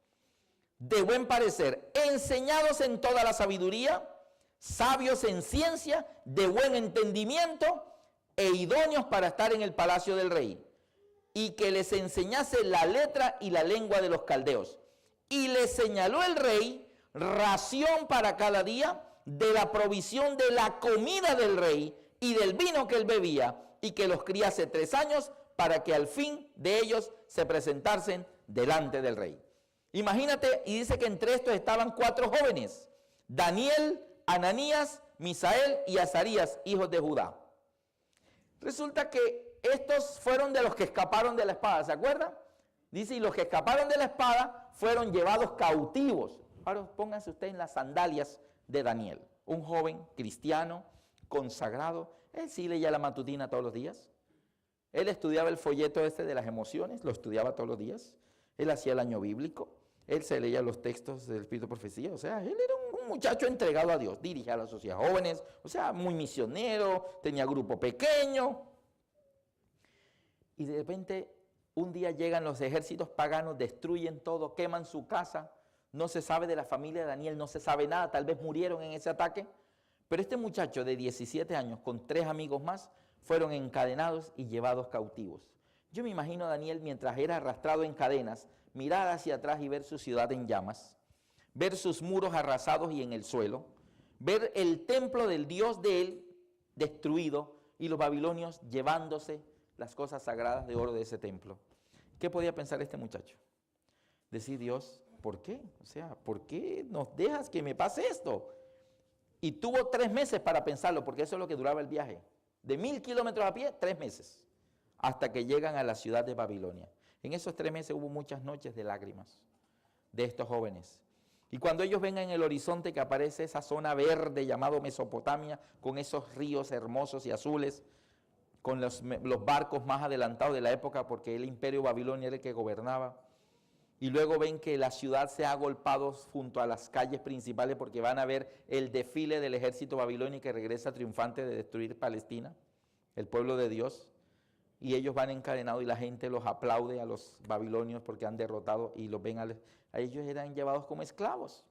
de buen parecer, enseñados en toda la sabiduría, sabios en ciencia, de buen entendimiento e idóneos para estar en el palacio del rey, y que les enseñase la letra y la lengua de los caldeos. Y les señaló el rey ración para cada día de la provisión de la comida del rey y del vino que él bebía, y que los criase 3 años para que al fin de ellos se presentasen delante del rey. Imagínate, y dice que entre estos estaban 4 jóvenes, Daniel, Ananías, Misael y Azarías, hijos de Judá. Resulta que estos fueron de los que escaparon de la espada, ¿se acuerdan? Dice, y los que escaparon de la espada fueron llevados cautivos. Ahora pónganse ustedes en las sandalias de Daniel, un joven cristiano, consagrado. Él sí leía la matutina todos los días. Él estudiaba el folleto este de las emociones, lo estudiaba todos los días. Él hacía el año bíblico. Él se leía los textos del Espíritu de Profecía. O sea, él era un muchacho entregado a Dios. Dirigía a la sociedad jóvenes, o sea, muy misionero, tenía grupo pequeño. Y de repente, un día llegan los ejércitos paganos, destruyen todo, queman su casa. No se sabe de la familia de Daniel, no se sabe nada, tal vez murieron en ese ataque. Pero este muchacho de 17 años, con 3 amigos más, fueron encadenados y llevados cautivos. Yo me imagino a Daniel mientras era arrastrado en cadenas, mirar hacia atrás y ver su ciudad en llamas, ver sus muros arrasados y en el suelo, ver el templo del Dios de él destruido y los babilonios llevándose las cosas sagradas de oro de ese templo. ¿Qué podía pensar este muchacho? Decir, Dios, ¿por qué? O sea, ¿por qué nos dejas que me pase esto? Y tuvo 3 meses para pensarlo, porque eso es lo que duraba el viaje. De 1000 kilómetros a pie, 3 meses, hasta que llegan a la ciudad de Babilonia. En esos 3 meses hubo muchas noches de lágrimas de estos jóvenes. Y cuando ellos ven en el horizonte que aparece esa zona verde llamado Mesopotamia, con esos ríos hermosos y azules, con los barcos más adelantados de la época, porque el imperio babilonio era el que gobernaba, y luego ven que la ciudad se ha agolpado junto a las calles principales porque van a ver el desfile del ejército babilonio que regresa triunfante de destruir Palestina, el pueblo de Dios, y ellos van encadenados y la gente los aplaude a los babilonios porque han derrotado y los ven a ellos eran llevados como esclavos.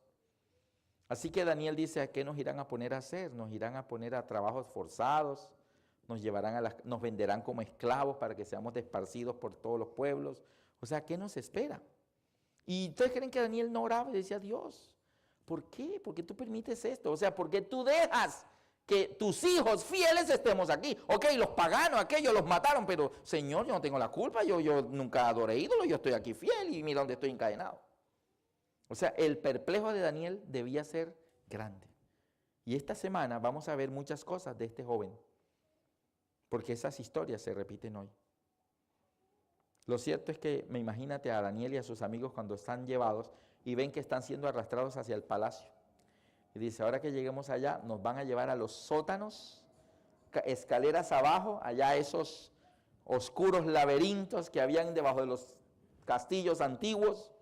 Así que Daniel dice, ¿a qué nos irán a poner a hacer? Nos irán a poner a trabajos forzados, nos venderán como esclavos para que seamos desparcidos por todos los pueblos. O sea, ¿qué nos espera? Y ustedes creen que Daniel no oraba y decía, Dios, ¿por qué? ¿Por qué tú permites esto? O sea, ¿por qué tú dejas que tus hijos fieles estemos aquí? Ok, los paganos, aquellos los mataron, pero Señor, yo no tengo la culpa, yo nunca adoré ídolos, yo estoy aquí fiel y mira dónde estoy encadenado. O sea, el perplejo de Daniel debía ser grande. Y esta semana vamos a ver muchas cosas de este joven, porque esas historias se repiten hoy. Lo cierto es que me imagínate a Daniel y a sus amigos cuando están llevados y ven que están siendo arrastrados hacia el palacio. Y dice, ahora que lleguemos allá, nos van a llevar a los sótanos, escaleras abajo, allá esos oscuros laberintos que habían debajo de los castillos antiguos.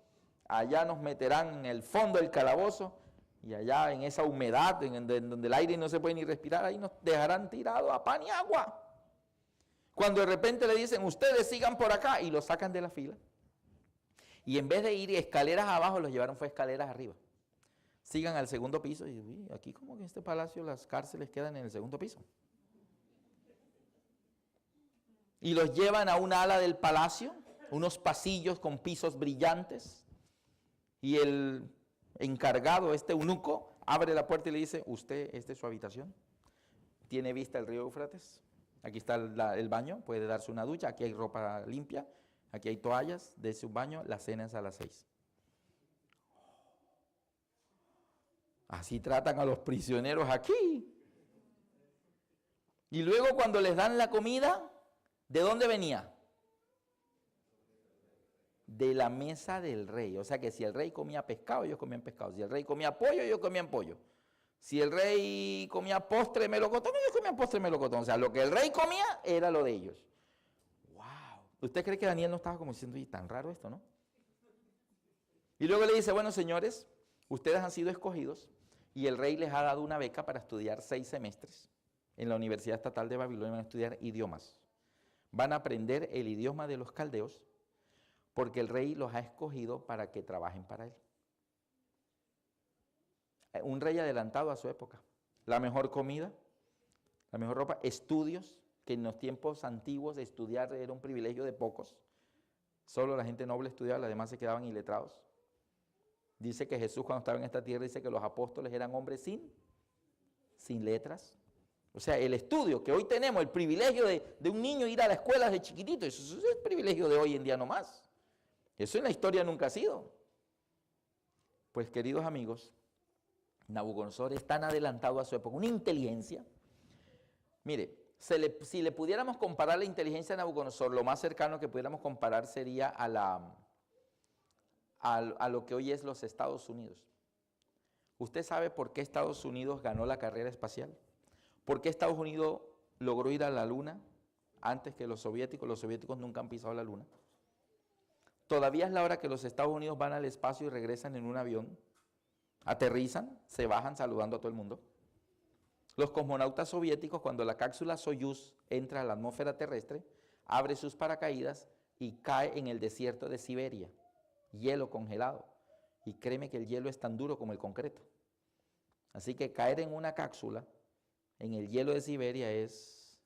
Allá nos meterán en el fondo del calabozo y allá en esa humedad, en donde el aire no se puede ni respirar, ahí nos dejarán tirados a pan y agua. Cuando de repente le dicen, ustedes sigan por acá, y los sacan de la fila. Y en vez de ir escaleras abajo, los llevaron fue escaleras arriba. Sigan al segundo piso, y uy, aquí como que en este palacio las cárceles quedan en el segundo piso. Y los llevan a una ala del palacio, unos pasillos con pisos brillantes, y el encargado, este eunuco, abre la puerta y le dice, usted, esta es su habitación, tiene vista al río Éufrates. Aquí está el baño, puede darse una ducha, aquí hay ropa limpia, aquí hay toallas, dése un baño, la cena es a las 6. Así tratan a los prisioneros aquí. Y luego cuando les dan la comida, ¿de dónde venía? De la mesa del rey. O sea que si el rey comía pescado, ellos comían pescado. Si el rey comía pollo, ellos comían pollo. Si el rey comía postre melocotón, ellos comían postre melocotón. O sea, lo que el rey comía era lo de ellos. ¡Wow! ¿Usted cree que Daniel no estaba como diciendo, y tan raro esto, no? Y luego le dice, bueno, señores, ustedes han sido escogidos y el rey les ha dado una beca para estudiar 6 semestres en la Universidad Estatal de Babilonia. Van a estudiar idiomas. Van a aprender el idioma de los caldeos porque el rey los ha escogido para que trabajen para él. Un rey adelantado a su época. La mejor comida, la mejor ropa, estudios, que en los tiempos antiguos estudiar era un privilegio de pocos. Solo la gente noble estudiaba, los demás se quedaban iletrados. Dice que Jesús cuando estaba en esta tierra dice que los apóstoles eran hombres sin letras. O sea, el estudio que hoy tenemos, el privilegio de un niño ir a la escuela desde chiquitito, eso es el privilegio de hoy en día nomás. Eso en la historia nunca ha sido. Pues queridos amigos, Nabucodonosor es tan adelantado a su época, una inteligencia. Mire, si le pudiéramos comparar la inteligencia de Nabucodonosor, lo más cercano que pudiéramos comparar sería a lo que hoy es los Estados Unidos. ¿Usted sabe por qué Estados Unidos ganó la carrera espacial? ¿Por qué Estados Unidos logró ir a la Luna antes que los soviéticos? Los soviéticos nunca han pisado la Luna. Todavía es la hora que los Estados Unidos van al espacio y regresan en un avión, aterrizan, se bajan saludando a todo el mundo. Los cosmonautas soviéticos, cuando la cápsula Soyuz entra a la atmósfera terrestre, abre sus paracaídas y cae en el desierto de Siberia, hielo congelado. Y créeme que el hielo es tan duro como el concreto. Así que caer en una cápsula, en el hielo de Siberia es...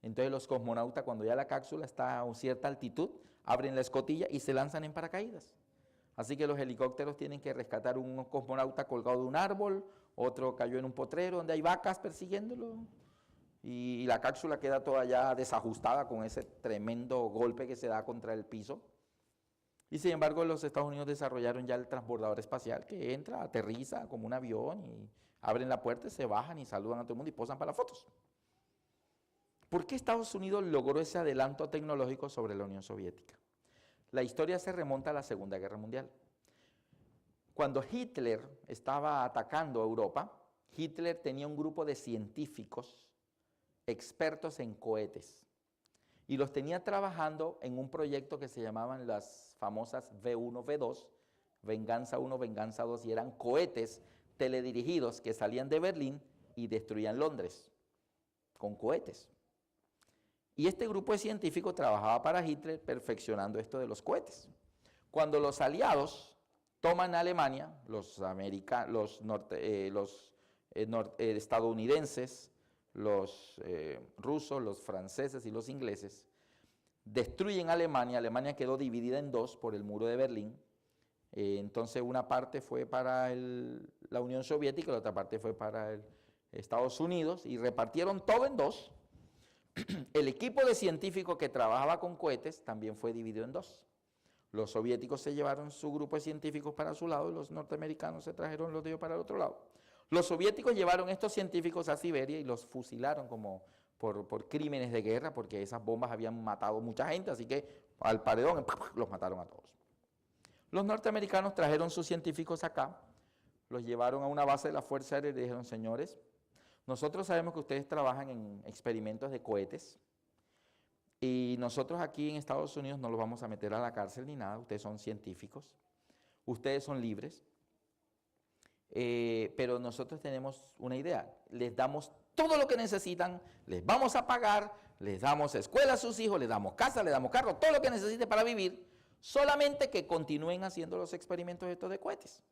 Entonces los cosmonautas, cuando ya la cápsula está a cierta altitud, abren la escotilla y se lanzan en paracaídas. Así que los helicópteros tienen que rescatar un cosmonauta colgado de un árbol, otro cayó en un potrero donde hay vacas persiguiéndolo, y la cápsula queda toda ya desajustada con ese tremendo golpe que se da contra el piso. Y sin embargo los Estados Unidos desarrollaron ya el transbordador espacial que entra, aterriza como un avión y abren la puerta, se bajan y saludan a todo el mundo y posan para las fotos. ¿Por qué Estados Unidos logró ese adelanto tecnológico sobre la Unión Soviética? La historia se remonta a la Segunda Guerra Mundial. Cuando Hitler estaba atacando a Europa, Hitler tenía un grupo de científicos expertos en cohetes y los tenía trabajando en un proyecto que se llamaban las famosas V1, V2, Venganza 1, Venganza 2, y eran cohetes teledirigidos que salían de Berlín y destruían Londres con cohetes. Y este grupo de científicos trabajaba para Hitler perfeccionando esto de los cohetes. Cuando los aliados toman Alemania, los estadounidenses, los rusos, los franceses y los ingleses, destruyen Alemania. Alemania quedó dividida en dos por el muro de Berlín. Entonces una parte fue para la Unión Soviética y la otra parte fue para Estados Unidos y repartieron todo en dos. El equipo de científicos que trabajaba con cohetes también fue dividido en dos. Los soviéticos se llevaron su grupo de científicos para su lado y los norteamericanos se trajeron los de ellos para el otro lado. Los soviéticos llevaron estos científicos a Siberia y los fusilaron como por crímenes de guerra, porque esas bombas habían matado mucha gente, así que al paredón los mataron a todos. Los norteamericanos trajeron sus científicos acá, los llevaron a una base de la Fuerza Aérea y le dijeron: señores, nosotros sabemos que ustedes trabajan en experimentos de cohetes y nosotros aquí en Estados Unidos no los vamos a meter a la cárcel ni nada, ustedes son científicos, ustedes son libres, pero nosotros tenemos una idea, les damos todo lo que necesitan, les vamos a pagar, les damos escuela a sus hijos, les damos casa, les damos carro, todo lo que necesiten para vivir, solamente que continúen haciendo los experimentos estos de cohetes.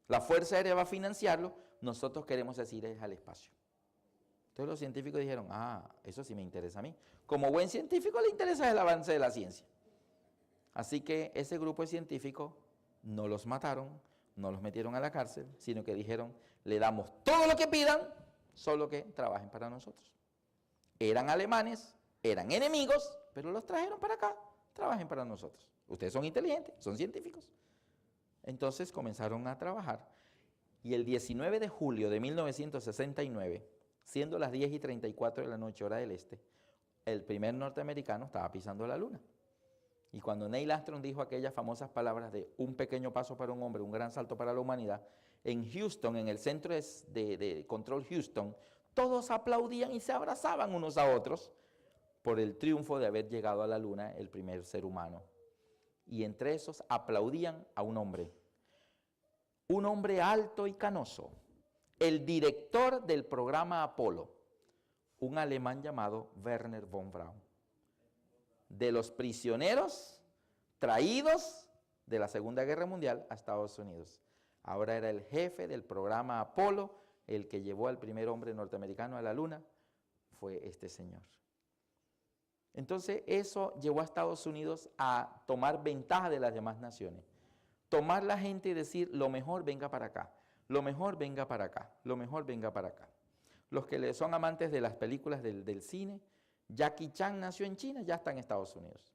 La Fuerza Aérea va a financiarlo, nosotros queremos ir al espacio. Entonces los científicos dijeron: ah, eso sí me interesa a mí. Como buen científico le interesa el avance de la ciencia. Así que ese grupo de científicos no los mataron, no los metieron a la cárcel, sino que dijeron: le damos todo lo que pidan, solo que trabajen para nosotros. Eran alemanes, eran enemigos, pero los trajeron para acá, trabajen para nosotros. Ustedes son inteligentes, son científicos. Entonces comenzaron a trabajar y el 19 de julio de 1969, siendo las 10:34 de la noche, hora del este, el primer norteamericano estaba pisando la luna. Y cuando Neil Armstrong dijo aquellas famosas palabras de un pequeño paso para un hombre, un gran salto para la humanidad, en Houston, en el centro de control Houston, todos aplaudían y se abrazaban unos a otros por el triunfo de haber llegado a la luna el primer ser humano. Y entre esos aplaudían a un hombre alto y canoso, el director del programa Apolo, un alemán llamado Wernher von Braun, de los prisioneros traídos de la Segunda Guerra Mundial a Estados Unidos. Ahora era el jefe del programa Apolo, el que llevó al primer hombre norteamericano a la luna, fue este señor. Entonces eso llevó a Estados Unidos a tomar ventaja de las demás naciones. Tomar la gente y decir, lo mejor venga para acá, lo mejor venga para acá, lo mejor venga para acá. Los que son amantes de las películas del cine, Jackie Chan nació en China, ya está en Estados Unidos.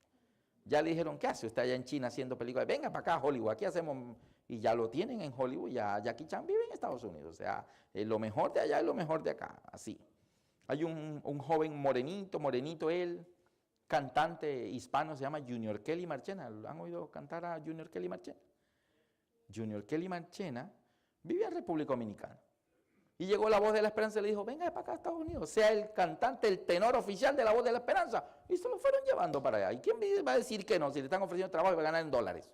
Ya le dijeron, ¿qué hace usted allá en China haciendo películas? Venga para acá, Hollywood, aquí hacemos, y ya lo tienen en Hollywood, ya Jackie Chan vive en Estados Unidos. O sea, lo mejor de allá es lo mejor de acá, así. Hay un joven morenito él, cantante hispano, se llama Junior Kelly Marchena. ¿Han oído cantar a Junior Kelly Marchena? Junior Kelly Marchena vive en República Dominicana. Y llegó la Voz de la Esperanza y le dijo, venga para acá a Estados Unidos, sea el cantante, el tenor oficial de la Voz de la Esperanza. Y se lo fueron llevando para allá. ¿Y quién va a decir que no? Si le están ofreciendo trabajo y va a ganar en dólares.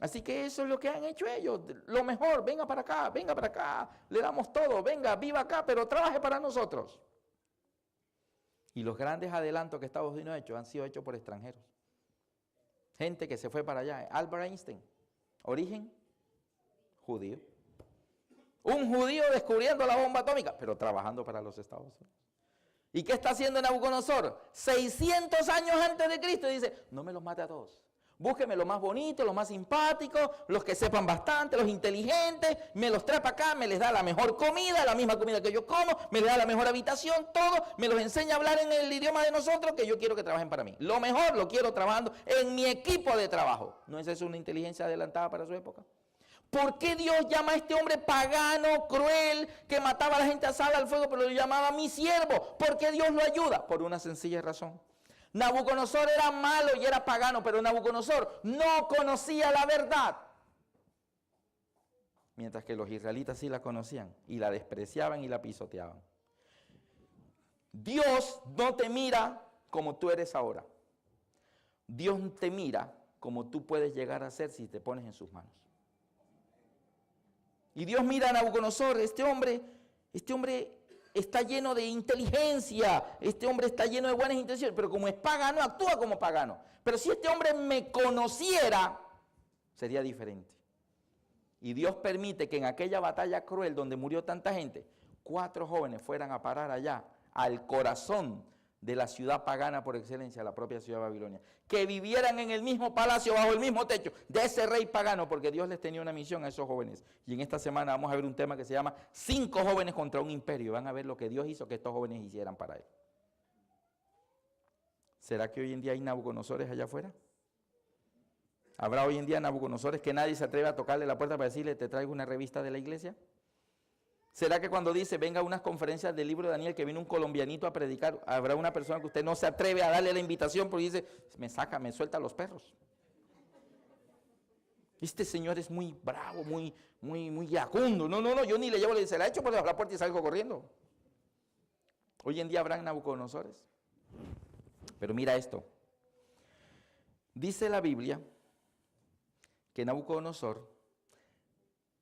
Así que eso es lo que han hecho ellos. Lo mejor, venga para acá, le damos todo, venga, viva acá, pero trabaje para nosotros. Y los grandes adelantos que Estados Unidos ha hecho han sido hechos por extranjeros. Gente que se fue para allá. Albert Einstein, origen judío. Un judío descubriendo la bomba atómica, pero trabajando para los Estados Unidos. ¿Y qué está haciendo Nabucodonosor? 600 años antes de Cristo, y dice, no me los mate a todos. Búsqueme los más bonitos, los más simpáticos, los que sepan bastante, los inteligentes, me los trae para acá, me les da la mejor comida, la misma comida que yo como, me les da la mejor habitación, todo, me los enseña a hablar en el idioma de nosotros que yo quiero que trabajen para mí. Lo mejor lo quiero trabajando en mi equipo de trabajo. ¿No es eso una inteligencia adelantada para su época? ¿Por qué Dios llama a este hombre pagano, cruel, que mataba a la gente asada al fuego, pero lo llamaba mi siervo? ¿Por qué Dios lo ayuda? Por una sencilla razón. Nabucodonosor era malo y era pagano, pero Nabucodonosor no conocía la verdad. Mientras que los israelitas sí la conocían y la despreciaban y la pisoteaban. Dios no te mira como tú eres ahora. Dios te mira como tú puedes llegar a ser si te pones en sus manos. Y Dios mira a Nabucodonosor, este hombre está lleno de inteligencia, este hombre está lleno de buenas intenciones, pero como es pagano, actúa como pagano. Pero si este hombre me conociera, sería diferente. Y Dios permite que en aquella batalla cruel donde murió tanta gente, 4 jóvenes fueran a parar allá, al corazón de la ciudad pagana por excelencia, la propia ciudad de Babilonia, que vivieran en el mismo palacio, bajo el mismo techo de ese rey pagano, porque Dios les tenía una misión a esos jóvenes. Y en esta semana vamos a ver un tema que se llama 5 jóvenes contra un imperio. Van a ver lo que Dios hizo que estos jóvenes hicieran para él. ¿Será que hoy en día hay Nabucodonosores allá afuera? ¿Habrá hoy en día Nabucodonosores que nadie se atreve a tocarle la puerta para decirle, te traigo una revista de la iglesia? ¿Será que cuando dice, venga a unas conferencias del libro de Daniel, que viene un colombianito a predicar, habrá una persona que usted no se atreve a darle la invitación porque dice, me suelta los perros? Este señor es muy bravo, muy iracundo. No, yo ni le llevo, se la echo por la puerta y salgo corriendo. Hoy en día habrán Nabucodonosores. Pero mira esto. Dice la Biblia que Nabucodonosor,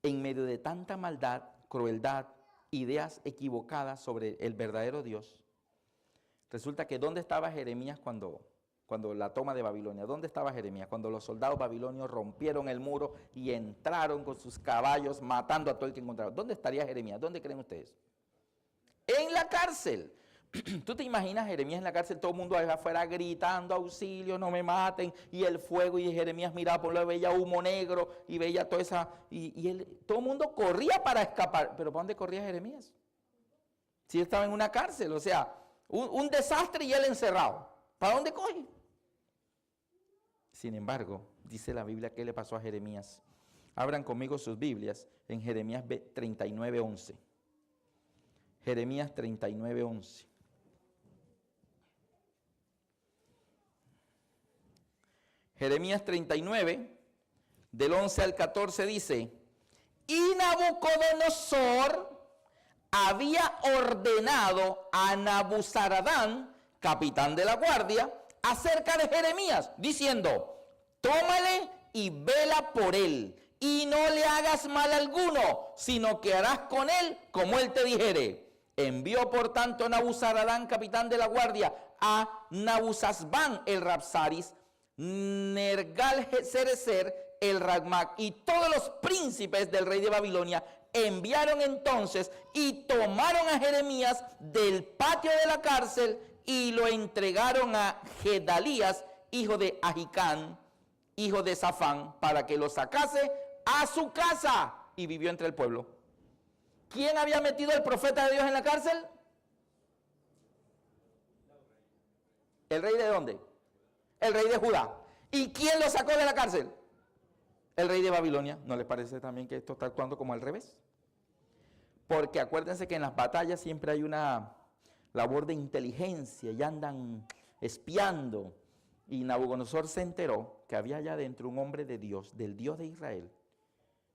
en medio de tanta maldad, crueldad, ideas equivocadas sobre el verdadero Dios, resulta que ¿dónde estaba Jeremías cuando la toma de Babilonia? ¿Dónde estaba Jeremías? Cuando los soldados babilonios rompieron el muro y entraron con sus caballos matando a todo el que encontraron. ¿Dónde estaría Jeremías? ¿Dónde creen ustedes? En la cárcel. ¿Tú te imaginas Jeremías en la cárcel, todo el mundo allá afuera gritando, auxilio, no me maten, y el fuego, y Jeremías miraba por lo, veía humo negro, y veía toda esa, todo el mundo corría para escapar, pero ¿para dónde corría Jeremías? Si él estaba en una cárcel, o sea, un desastre y él encerrado, ¿para dónde coge? Sin embargo, dice la Biblia, ¿qué le pasó a Jeremías? Abran conmigo sus Biblias en Jeremías 39:11. Jeremías 39:11. Jeremías 39, del 11 al 14 dice, y Nabucodonosor había ordenado a Nabuzaradán, capitán de la guardia, acerca de Jeremías, diciendo, tómale y vela por él, y no le hagas mal alguno, sino que harás con él como él te dijere. Envió por tanto Nabuzaradán, capitán de la guardia, a Nabuzazbán el Rabsaris, Nergal-Sarecer el Racmac y todos los príncipes del rey de Babilonia enviaron entonces y tomaron a Jeremías del patio de la cárcel y lo entregaron a Gedalías, hijo de Ahicam, hijo de Safán, para que lo sacase a su casa, y vivió entre el pueblo. ¿Quién había metido al profeta de Dios en la cárcel? ¿El rey de dónde? El rey de Judá. ¿Y quién lo sacó de la cárcel? El rey de Babilonia. ¿No les parece también que esto está actuando como al revés? Porque acuérdense que en las batallas siempre hay una labor de inteligencia y andan espiando. Y Nabucodonosor se enteró que había allá adentro un hombre de Dios, del Dios de Israel,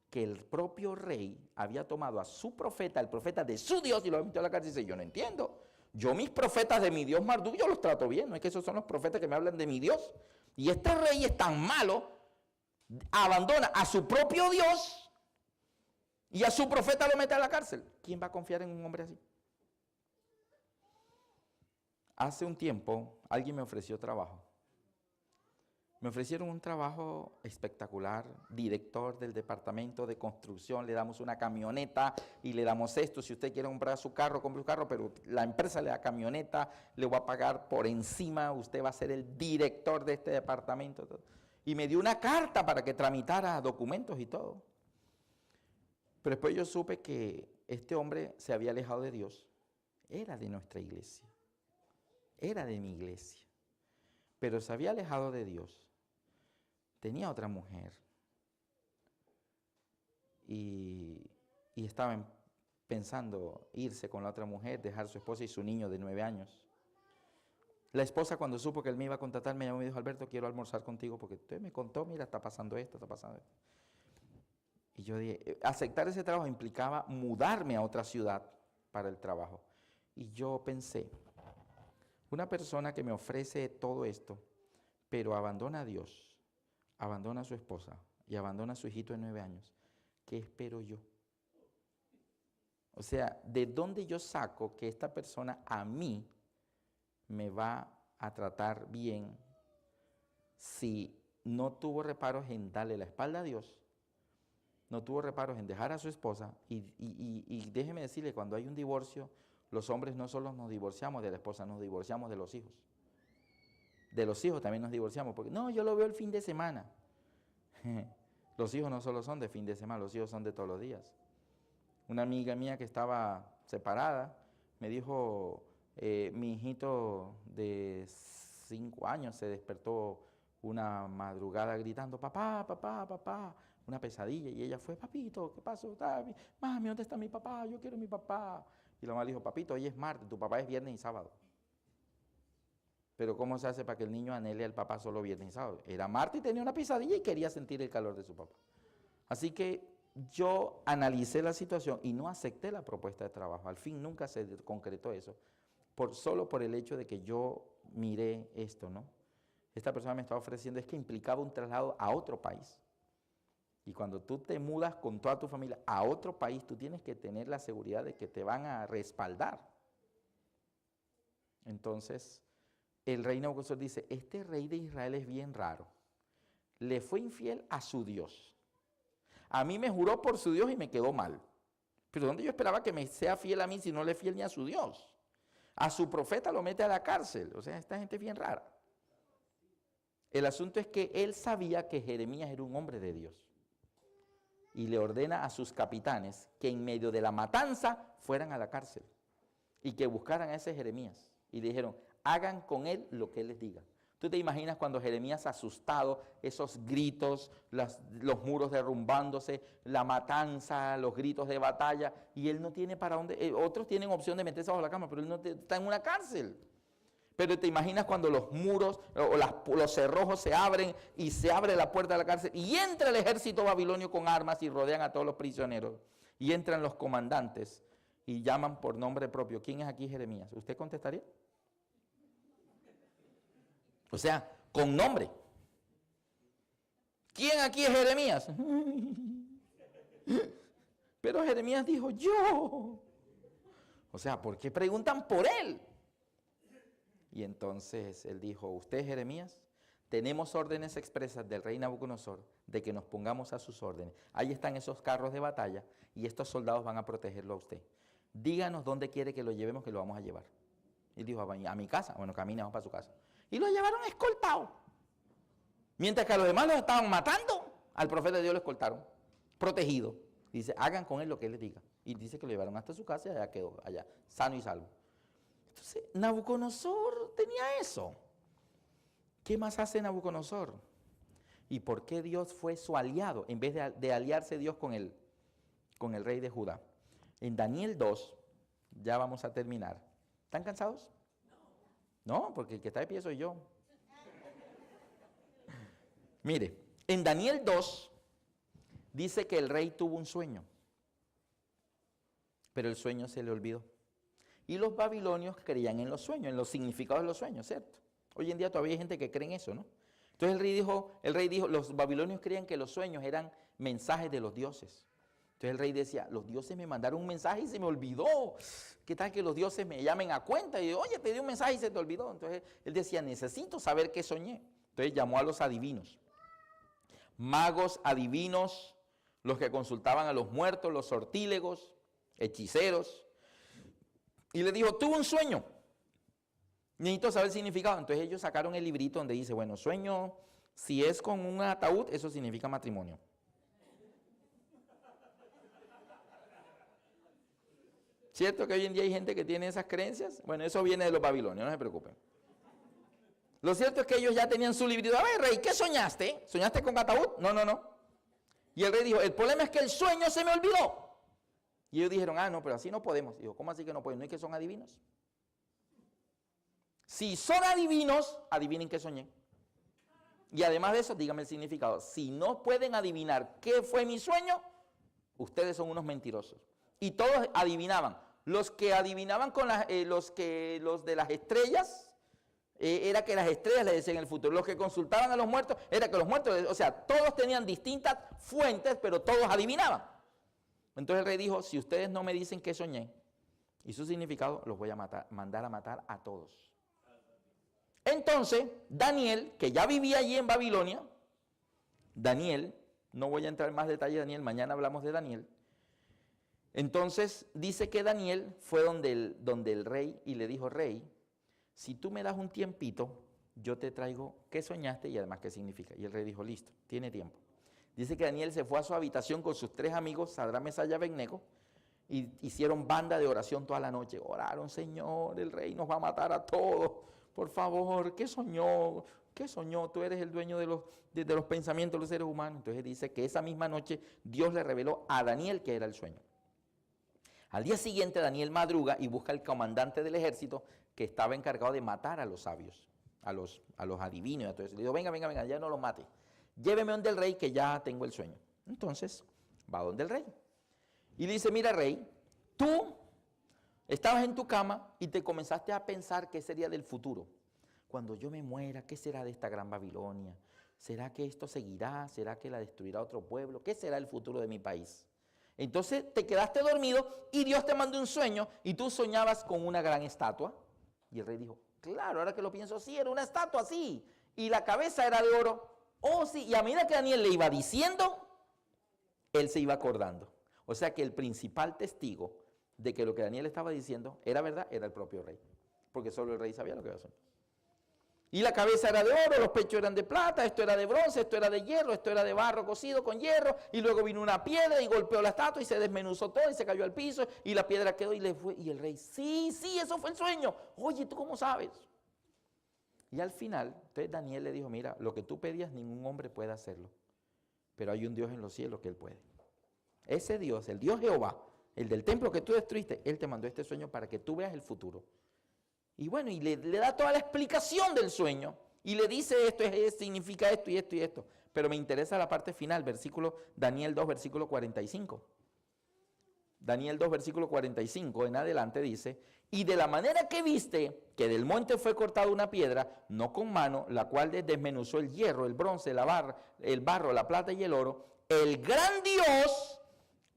que el propio rey había tomado a su profeta, el profeta de su Dios, y lo había metido a la cárcel. Y dice, yo no entiendo. Yo mis profetas de mi Dios Marduk, yo los trato bien. No es que esos son los profetas que me hablan de mi Dios. Y este rey es tan malo, abandona a su propio Dios y a su profeta lo mete a la cárcel. ¿Quién va a confiar en un hombre así? Hace un tiempo alguien me ofreció trabajo. Me ofrecieron un trabajo espectacular, director del departamento de construcción, le damos una camioneta y le damos esto. Si usted quiere comprar su carro, compre su carro, pero la empresa le da camioneta, le va a pagar por encima, usted va a ser el director de este departamento. Y me dio una carta para que tramitara documentos y todo. Pero después yo supe que este hombre se había alejado de Dios. Era de nuestra iglesia, era de mi iglesia, pero se había alejado de Dios. Tenía otra mujer y estaba pensando irse con la otra mujer, dejar su esposa y su niño de 9 años. La esposa, cuando supo que él me iba a contratar, me llamó y me dijo, Alberto, quiero almorzar contigo porque usted me contó, mira, está pasando esto, está pasando esto. Y yo dije, aceptar ese trabajo implicaba mudarme a otra ciudad para el trabajo. Y yo pensé, una persona que me ofrece todo esto, pero abandona a Dios, abandona a su esposa y abandona a su hijito de 9 años, ¿qué espero yo? O sea, ¿de dónde yo saco que esta persona a mí me va a tratar bien si no tuvo reparos en darle la espalda a Dios, no tuvo reparos en dejar a su esposa? Y déjeme decirle, cuando hay un divorcio, los hombres no solo nos divorciamos de la esposa, nos divorciamos de los hijos. De los hijos también nos divorciamos, porque no, yo lo veo el fin de semana. Los hijos no solo son de fin de semana, los hijos son de todos los días. Una amiga mía que estaba separada me dijo, mi hijito de 5 años se despertó una madrugada gritando, papá, papá, papá, una pesadilla, y ella fue, papito, ¿qué pasó? Mami, ¿dónde está mi papá? Yo quiero a mi papá. Y la mamá le dijo, papito, hoy es martes, tu papá es viernes y sábado. Pero ¿cómo se hace para que el niño anhele al papá solo viernes y sábado? Era martes y tenía una pesadilla y quería sentir el calor de su papá. Así que yo analicé la situación y no acepté la propuesta de trabajo. Al fin nunca se concretó eso, solo por el hecho de que yo miré esto, ¿no? Esta persona me estaba ofreciendo, es que implicaba un traslado a otro país. Y cuando tú te mudas con toda tu familia a otro país, tú tienes que tener la seguridad de que te van a respaldar. Entonces, el rey Nabucodonosor dice, este rey de Israel es bien raro. Le fue infiel a su Dios. A mí me juró por su Dios y me quedó mal. Pero ¿dónde yo esperaba que me sea fiel a mí si no le es fiel ni a su Dios? A su profeta lo mete a la cárcel. O sea, esta gente es bien rara. El asunto es que él sabía que Jeremías era un hombre de Dios. Y le ordena a sus capitanes que en medio de la matanza fueran a la cárcel y que buscaran a ese Jeremías. Y le dijeron, hagan con él lo que él les diga. ¿Tú te imaginas cuando Jeremías asustado, esos gritos, los muros derrumbándose, la matanza, los gritos de batalla, y él no tiene para dónde? Otros tienen opción de meterse bajo la cama, pero él no está en una cárcel. Pero te imaginas cuando los muros o los cerrojos se abren y se abre la puerta de la cárcel y entra el ejército babilonio con armas y rodean a todos los prisioneros. Y entran los comandantes y llaman por nombre propio. ¿Quién es aquí Jeremías? ¿Usted contestaría? O sea, con nombre. ¿Quién aquí es Jeremías? Pero Jeremías dijo, yo. O sea, ¿por qué preguntan por él? Y entonces él dijo, ¿usted es Jeremías? tenemos órdenes expresas del rey Nabucodonosor de que nos pongamos a sus órdenes. Ahí están esos carros de batalla y estos soldados van a protegerlo a usted. Díganos dónde quiere que lo llevemos, que lo vamos a llevar. Y dijo, a mi casa. Bueno, caminamos para su casa. Y lo llevaron escoltado. Mientras que a los demás los estaban matando, al profeta de Dios lo escoltaron, protegido. Y dice, hagan con él lo que él les diga. Y dice que lo llevaron hasta su casa y allá quedó, allá, sano y salvo. Entonces, Nabucodonosor tenía eso. ¿Qué más hace Nabucodonosor? ¿Y por qué Dios fue su aliado en vez de aliarse Dios con el rey de Judá? En Daniel 2, ya vamos a terminar. ¿Están cansados? No, porque el que está de pie soy yo. Mire, en Daniel 2 dice que el rey tuvo un sueño, pero el sueño se le olvidó. Y los babilonios creían en los sueños, en los significados de los sueños, ¿cierto? Hoy en día todavía hay gente que cree en eso, ¿no? Entonces el rey dijo, los babilonios creían que los sueños eran mensajes de los dioses. Entonces el rey decía, los dioses me mandaron un mensaje y se me olvidó. ¿Qué tal que los dioses me llamen a cuenta? Y yo, oye, te di un mensaje y se te olvidó. Entonces él decía, necesito saber qué soñé. Entonces llamó a los adivinos. Magos, adivinos, los que consultaban a los muertos, los sortílegos, hechiceros. Y le dijo, tuve un sueño. Necesito saber el significado. Entonces ellos sacaron el librito donde dice, bueno, sueño, si es con un ataúd, eso significa matrimonio. ¿Cierto que hoy en día hay gente que tiene esas creencias? Bueno, eso viene de los babilonios, no se preocupen. Lo cierto es que ellos ya tenían su librito. A ver, rey, ¿qué soñaste? ¿Soñaste con ataúd? No, no, no. Y el rey dijo, el problema es que el sueño se me olvidó. Y ellos dijeron, no, pero así no podemos. Dijo, ¿cómo así que no pueden? ¿No es que son adivinos? Si son adivinos, adivinen qué soñé. Y además de eso, díganme el significado. Si no pueden adivinar qué fue mi sueño, ustedes son unos mentirosos. Y todos adivinaban. Los que adivinaban con los de las estrellas, era que las estrellas le decían el futuro. Los que consultaban a los muertos, era que los muertos, o sea, todos tenían distintas fuentes, pero todos adivinaban. Entonces el rey dijo, si ustedes no me dicen qué soñé y su significado, los voy a mandar a matar a todos. Entonces, Daniel, que ya vivía allí en Babilonia, Daniel, no voy a entrar en más detalle de Daniel, mañana hablamos de Daniel. Entonces, dice que Daniel fue donde el rey y le dijo, rey, si tú me das un tiempito, yo te traigo qué soñaste y además qué significa. Y el rey dijo, listo, tiene tiempo. Dice que Daniel se fue a su habitación con sus 3 amigos, Sadrach, Mesach y Abednego, y hicieron banda de oración toda la noche. Oraron, Señor, el rey nos va a matar a todos. Por favor, ¿qué soñó? ¿Qué soñó? Tú eres el dueño de los pensamientos de los seres humanos. Entonces dice que esa misma noche Dios le reveló a Daniel que era el sueño. Al día siguiente Daniel madruga y busca al comandante del ejército que estaba encargado de matar a los sabios, a los adivinos. Entonces le digo, venga, ya no los mate. Lléveme donde el rey que ya tengo el sueño. Entonces va donde el rey. Y le dice, mira rey, tú estabas en tu cama y te comenzaste a pensar qué sería del futuro. Cuando yo me muera, ¿qué será de esta gran Babilonia? ¿Será que esto seguirá? ¿Será que la destruirá otro pueblo? ¿Qué será el futuro de mi país? Entonces te quedaste dormido y Dios te mandó un sueño y tú soñabas con una gran estatua. Y el rey dijo, claro, ahora que lo pienso, sí, era una estatua, sí. Y la cabeza era de oro. Oh, sí. Y a medida que Daniel le iba diciendo, él se iba acordando. O sea que el principal testigo de que lo que Daniel estaba diciendo era verdad, era el propio rey. Porque solo el rey sabía lo que iba a hacer. Y la cabeza era de oro, los pechos eran de plata, esto era de bronce, esto era de hierro, esto era de barro cocido con hierro, y luego vino una piedra y golpeó la estatua y se desmenuzó todo y se cayó al piso y la piedra quedó y le fue. Y el rey, sí, eso fue el sueño. Oye, ¿tú cómo sabes? Y al final, entonces Daniel le dijo, mira, lo que tú pedías ningún hombre puede hacerlo, pero hay un Dios en los cielos que él puede. Ese Dios, el Dios Jehová, el del templo que tú destruiste, él te mandó este sueño para que tú veas el futuro. Y bueno, y le da toda la explicación del sueño. Y le dice esto, significa esto y esto y esto. Pero me interesa la parte final, Daniel 2, versículo 45. Daniel 2, versículo 45 en adelante dice, y de la manera que viste que del monte fue cortada una piedra, no con mano, la cual desmenuzó el hierro, el bronce, el barro, la plata y el oro, el gran Dios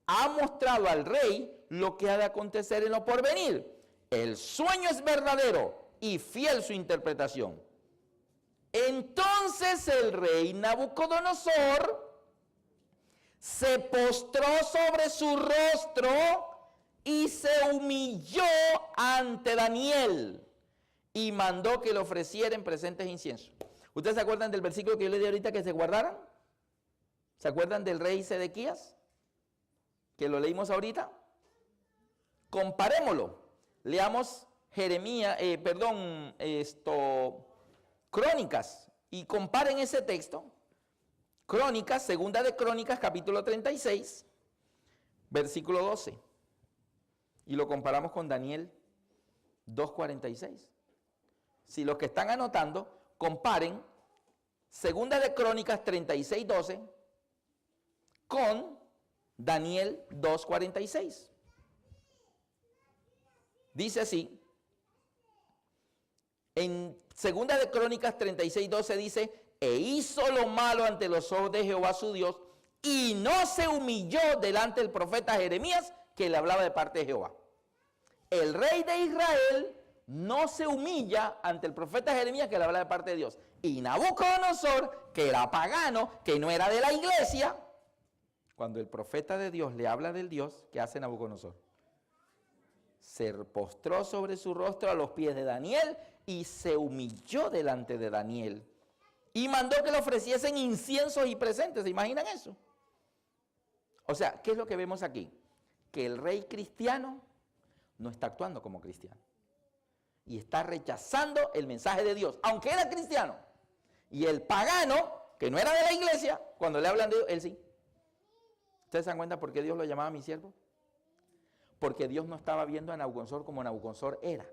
ha mostrado al rey lo que ha de acontecer en lo porvenir. El sueño es verdadero y fiel su interpretación. Entonces el rey Nabucodonosor se postró sobre su rostro y se humilló ante Daniel y mandó que le ofrecieran presentes de incienso. ¿Ustedes se acuerdan del versículo que yo le di ahorita que se guardaran? ¿Se acuerdan del rey Sedequías? Que lo leímos ahorita. Comparémoslo. Leamos Crónicas, y comparen ese texto. Crónicas, segunda de Crónicas, capítulo 36, versículo 12. Y lo comparamos con Daniel 2:46. Si los que están anotando, comparen segunda de Crónicas 36:12 con Daniel 2:46. Dice así, en segunda de Crónicas 36:12 dice, e hizo lo malo ante los ojos de Jehová su Dios, y no se humilló delante del profeta Jeremías, que le hablaba de parte de Jehová. El rey de Israel no se humilla ante el profeta Jeremías, que le habla de parte de Dios. Y Nabucodonosor, que era pagano, que no era de la iglesia, cuando el profeta de Dios le habla del Dios, ¿qué hace Nabucodonosor? Se postró sobre su rostro a los pies de Daniel y se humilló delante de Daniel. Y mandó que le ofreciesen inciensos y presentes. ¿Se imaginan eso? O sea, ¿qué es lo que vemos aquí? Que el rey cristiano no está actuando como cristiano. Y está rechazando el mensaje de Dios, aunque era cristiano. Y el pagano, que no era de la iglesia, cuando le hablan de Dios, él sí. ¿Ustedes se dan cuenta por qué Dios lo llamaba mi siervo? Porque Dios no estaba viendo a Nabucodonosor como Nabucodonosor era.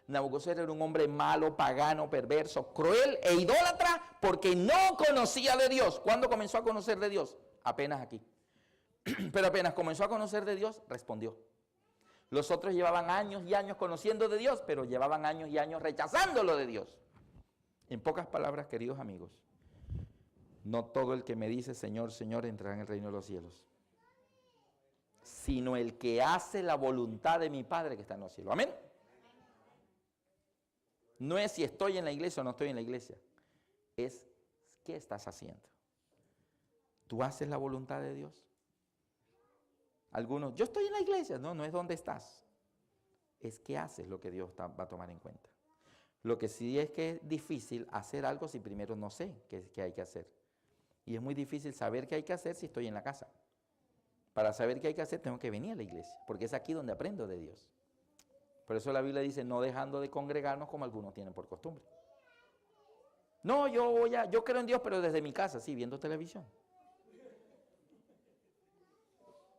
Nabucodonosor era un hombre malo, pagano, perverso, cruel e idólatra porque no conocía de Dios. ¿Cuándo comenzó a conocer de Dios? Apenas aquí. Pero apenas comenzó a conocer de Dios, respondió. Los otros llevaban años y años conociendo de Dios, pero llevaban años y años rechazándolo de Dios. En pocas palabras, queridos amigos, no todo el que me dice Señor, Señor entrará en el reino de los cielos, sino el que hace la voluntad de mi Padre que está en los cielos. Amén. No es si estoy en la iglesia o no estoy en la iglesia. Es qué estás haciendo. ¿Tú haces la voluntad de Dios? Algunos, yo estoy en la iglesia. No, no es dónde estás. Es qué haces lo que Dios va a tomar en cuenta. Lo que sí es que es difícil hacer algo si primero no sé qué hay que hacer. Y es muy difícil saber qué hay que hacer si estoy en la casa. Para saber qué hay que hacer tengo que venir a la iglesia, porque es aquí donde aprendo de Dios. Por eso la Biblia dice, no dejando de congregarnos como algunos tienen por costumbre. No, yo creo en Dios, pero desde mi casa, sí, viendo televisión.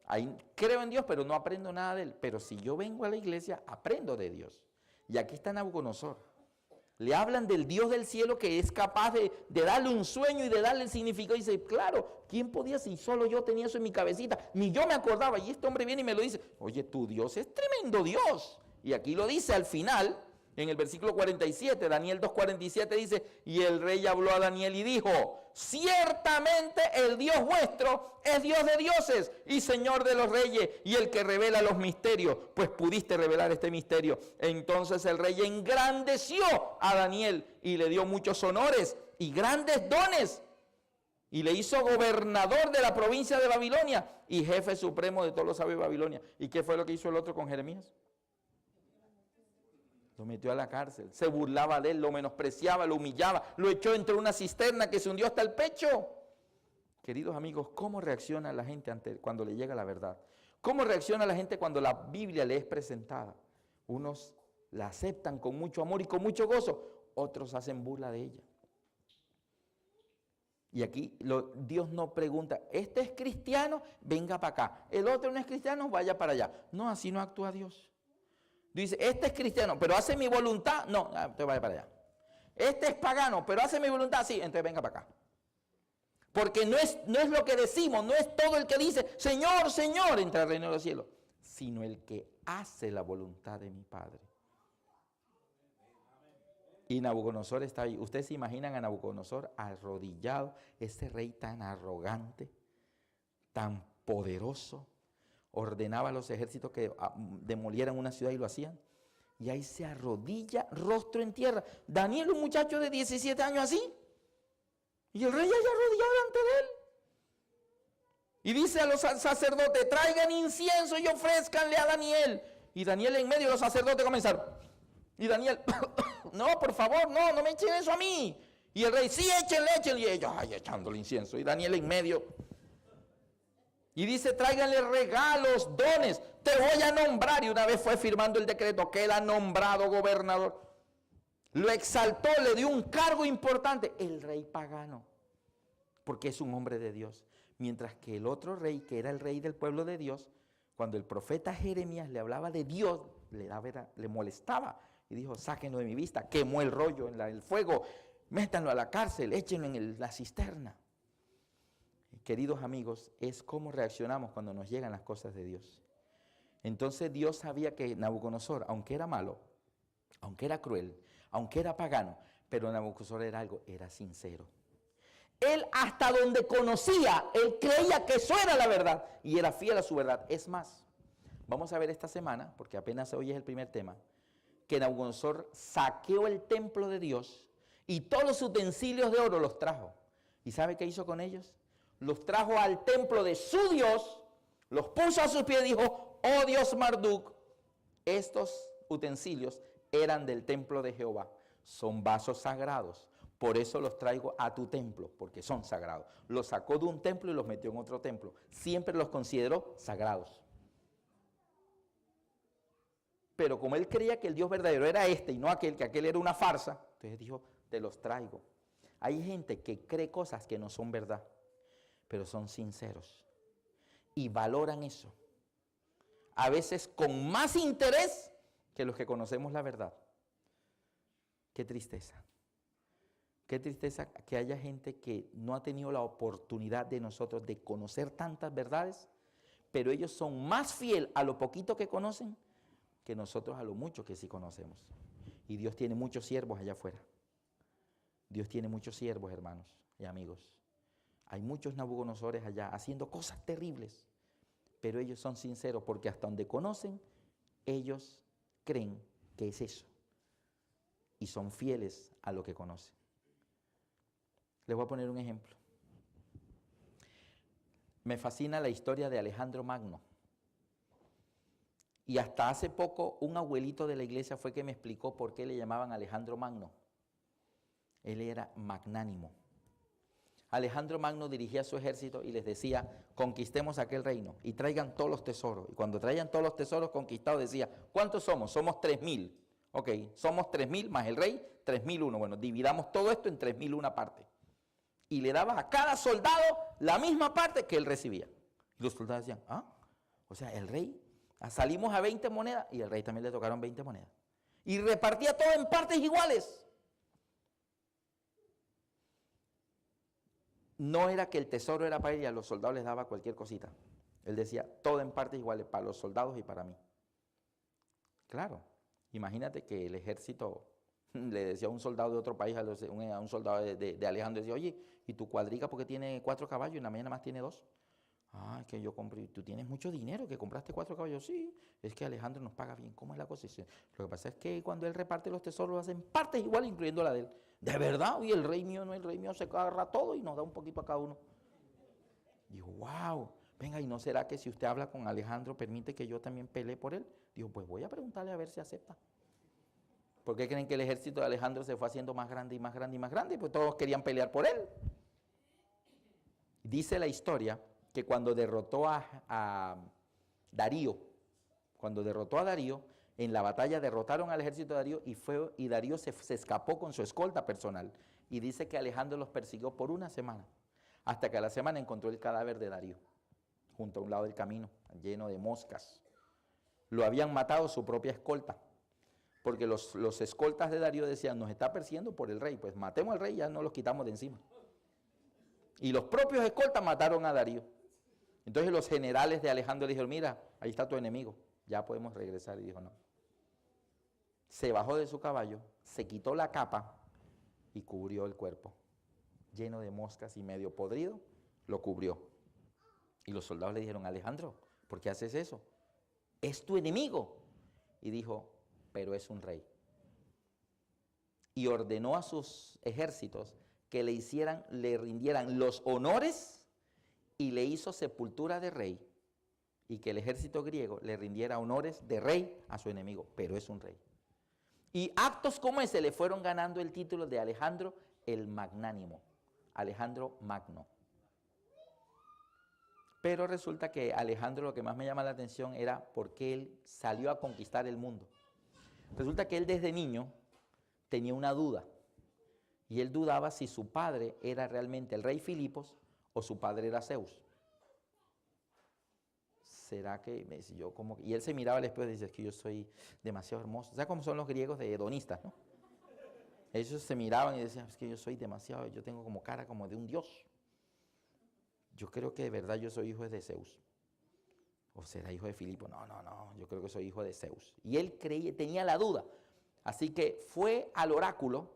Ahí creo en Dios, pero no aprendo nada de Él. Pero si yo vengo a la iglesia, aprendo de Dios. Y aquí está Nabucodonosor. Le hablan del Dios del cielo que es capaz de darle un sueño y de darle el significado. Y dice, claro, ¿quién podía si solo yo tenía eso en mi cabecita? Ni yo me acordaba. Y este hombre viene y me lo dice. Oye, tu Dios es tremendo Dios. Y aquí lo dice al final, en el versículo 47, Daniel 2:47 dice, y el rey habló a Daniel y dijo, ciertamente el Dios vuestro es Dios de dioses y Señor de los reyes y el que revela los misterios, pues pudiste revelar este misterio. Entonces el rey engrandeció a Daniel y le dio muchos honores y grandes dones y le hizo gobernador de la provincia de Babilonia y jefe supremo de todos los sabios de Babilonia. ¿Y qué fue lo que hizo el otro con Jeremías? Lo metió a la cárcel, se burlaba de él, lo menospreciaba, lo humillaba, lo echó entre una cisterna que se hundió hasta el pecho. Queridos amigos, ¿cómo reacciona la gente cuando le llega la verdad? ¿Cómo reacciona la gente cuando la Biblia le es presentada? Unos la aceptan con mucho amor y con mucho gozo, otros hacen burla de ella. Y aquí Dios no pregunta, este es cristiano, venga para acá. El otro no es cristiano, vaya para allá. No, así no actúa Dios. Dice, este es cristiano, pero hace mi voluntad. No, entonces vaya para allá. Este es pagano, pero hace mi voluntad. Sí, entonces venga para acá. Porque no es lo que decimos, no es todo el que dice, Señor, Señor, entra al reino de los cielos, sino el que hace la voluntad de mi Padre. Y Nabucodonosor está ahí. ¿Ustedes se imaginan a Nabucodonosor arrodillado, ese rey tan arrogante, tan poderoso? Ordenaba a los ejércitos que demolieran una ciudad y lo hacían. Y ahí se arrodilla, rostro en tierra. Daniel, un muchacho de 17 años así, Y el rey allá arrodillado delante de él. Y dice a los sacerdotes, traigan incienso y ofrézcanle a Daniel. Y Daniel en medio, los sacerdotes comenzaron. Y Daniel, no, por favor, no me echen eso a mí. Y el rey, sí, échenle. Y ellos, ay, echándole incienso. Y Daniel en medio. Y dice, tráiganle regalos, dones, te voy a nombrar. Y una vez fue firmando el decreto, queda nombrado gobernador. Lo exaltó, le dio un cargo importante. El rey pagano, porque es un hombre de Dios. Mientras que el otro rey, que era el rey del pueblo de Dios, cuando el profeta Jeremías le hablaba de Dios, le molestaba. Y dijo, sáquenlo de mi vista. Quemó el rollo en el fuego, métanlo a la cárcel, échenlo en la cisterna. Queridos amigos, es cómo reaccionamos cuando nos llegan las cosas de Dios. Entonces Dios sabía que Nabucodonosor, aunque era malo, aunque era cruel, aunque era pagano, pero Nabucodonosor era sincero. Él hasta donde conocía, él creía que eso era la verdad y era fiel a su verdad. Es más, vamos a ver esta semana, porque apenas hoy es el primer tema, que Nabucodonosor saqueó el templo de Dios y todos los utensilios de oro los trajo. ¿Y sabe qué hizo con ellos? Los trajo al templo de su Dios, los puso a sus pies y dijo, oh Dios Marduk, estos utensilios eran del templo de Jehová, son vasos sagrados, por eso los traigo a tu templo, porque son sagrados. Los sacó de un templo y los metió en otro templo, siempre los consideró sagrados. Pero como él creía que el Dios verdadero era este y no aquel, que aquel era una farsa, entonces dijo, te los traigo. Hay gente que cree cosas que no son verdad, pero son sinceros y valoran eso. A veces con más interés que los que conocemos la verdad. Qué tristeza. Qué tristeza que haya gente que no ha tenido la oportunidad de nosotros de conocer tantas verdades, pero ellos son más fieles a lo poquito que conocen que nosotros a lo mucho que sí conocemos. Y Dios tiene muchos siervos allá afuera. Dios tiene muchos siervos, hermanos y amigos. Hay muchos Nabucodonosores allá haciendo cosas terribles, pero ellos son sinceros porque hasta donde conocen, ellos creen que es eso y son fieles a lo que conocen. Les voy a poner un ejemplo. Me fascina la historia de Alejandro Magno. Y hasta hace poco un abuelito de la iglesia fue que me explicó por qué le llamaban Alejandro Magno. Él era magnánimo. Alejandro Magno dirigía su ejército y les decía, conquistemos aquel reino y traigan todos los tesoros. Y cuando traían todos los tesoros conquistados decía, ¿cuántos somos? Somos 3000. Ok, somos 3000 más el rey, 3001. Bueno, dividamos todo esto en 3001 parte. Y le daba a cada soldado la misma parte que él recibía. Y los soldados decían, o sea, el rey, salimos a 20 monedas y el rey también le tocaron 20 monedas. Y repartía todo en partes iguales. No era que el tesoro era para él y a los soldados les daba cualquier cosita. Él decía, todo en partes iguales, para los soldados y para mí. Claro, imagínate que el ejército le decía a un soldado de otro país, a un soldado de Alejandro, decía, oye, ¿y tu cuadriga porque tiene 4 caballos y en la mañana más tiene 2? Es que yo compré, tú tienes mucho dinero, que compraste 4 caballos. Sí, es que Alejandro nos paga bien. ¿Cómo es la cosa? Lo que pasa es que cuando él reparte los tesoros, lo hacen partes igual, incluyendo la de él. ¿De verdad? Y el rey mío no, el rey mío se agarra todo y nos da un poquito a cada uno. Dijo, wow, venga, ¿y no será que si usted habla con Alejandro, permite que yo también pelee por él? Dijo, pues voy a preguntarle a ver si acepta. ¿Por qué creen que el ejército de Alejandro se fue haciendo más grande y más grande y más grande? Pues todos querían pelear por él. Dice la historia que cuando derrotó a Darío, en la batalla derrotaron al ejército de Darío y Darío se escapó con su escolta personal. Y dice que Alejandro los persiguió por una semana, hasta que a la semana encontró el cadáver de Darío, junto a un lado del camino, lleno de moscas. Lo habían matado su propia escolta, porque los escoltas de Darío decían, nos está persiguiendo por el rey, pues matemos al rey y ya no los quitamos de encima. Y los propios escoltas mataron a Darío. Entonces los generales de Alejandro le dijeron, mira, ahí está tu enemigo, ya podemos regresar. Y dijo, no. Se bajó de su caballo, se quitó la capa y cubrió el cuerpo. Lleno de moscas y medio podrido, lo cubrió. Y los soldados le dijeron, Alejandro, ¿por qué haces eso? Es tu enemigo. Y dijo, pero es un rey. Y ordenó a sus ejércitos que que le rindieran los honores y le hizo sepultura de rey, y que el ejército griego le rindiera honores de rey a su enemigo, pero es un rey. Y actos como ese le fueron ganando el título de Alejandro el Magnánimo, Alejandro Magno. Pero resulta que Alejandro, lo que más me llama la atención era porque él salió a conquistar el mundo. Resulta que él desde niño tenía una duda, y él dudaba si su padre era realmente el rey Filipos o su padre era Zeus. ¿Será que me dice yo como? Y él se miraba al espejo y dice, es que yo soy demasiado hermoso. ¿Sabes cómo son los griegos de hedonistas, no? Ellos se miraban y decían, es que yo soy demasiado, yo tengo como cara como de un dios. Yo creo que de verdad yo soy hijo de Zeus. ¿O será hijo de Filipo? No, yo creo que soy hijo de Zeus. Y él tenía la duda. Así que fue al oráculo,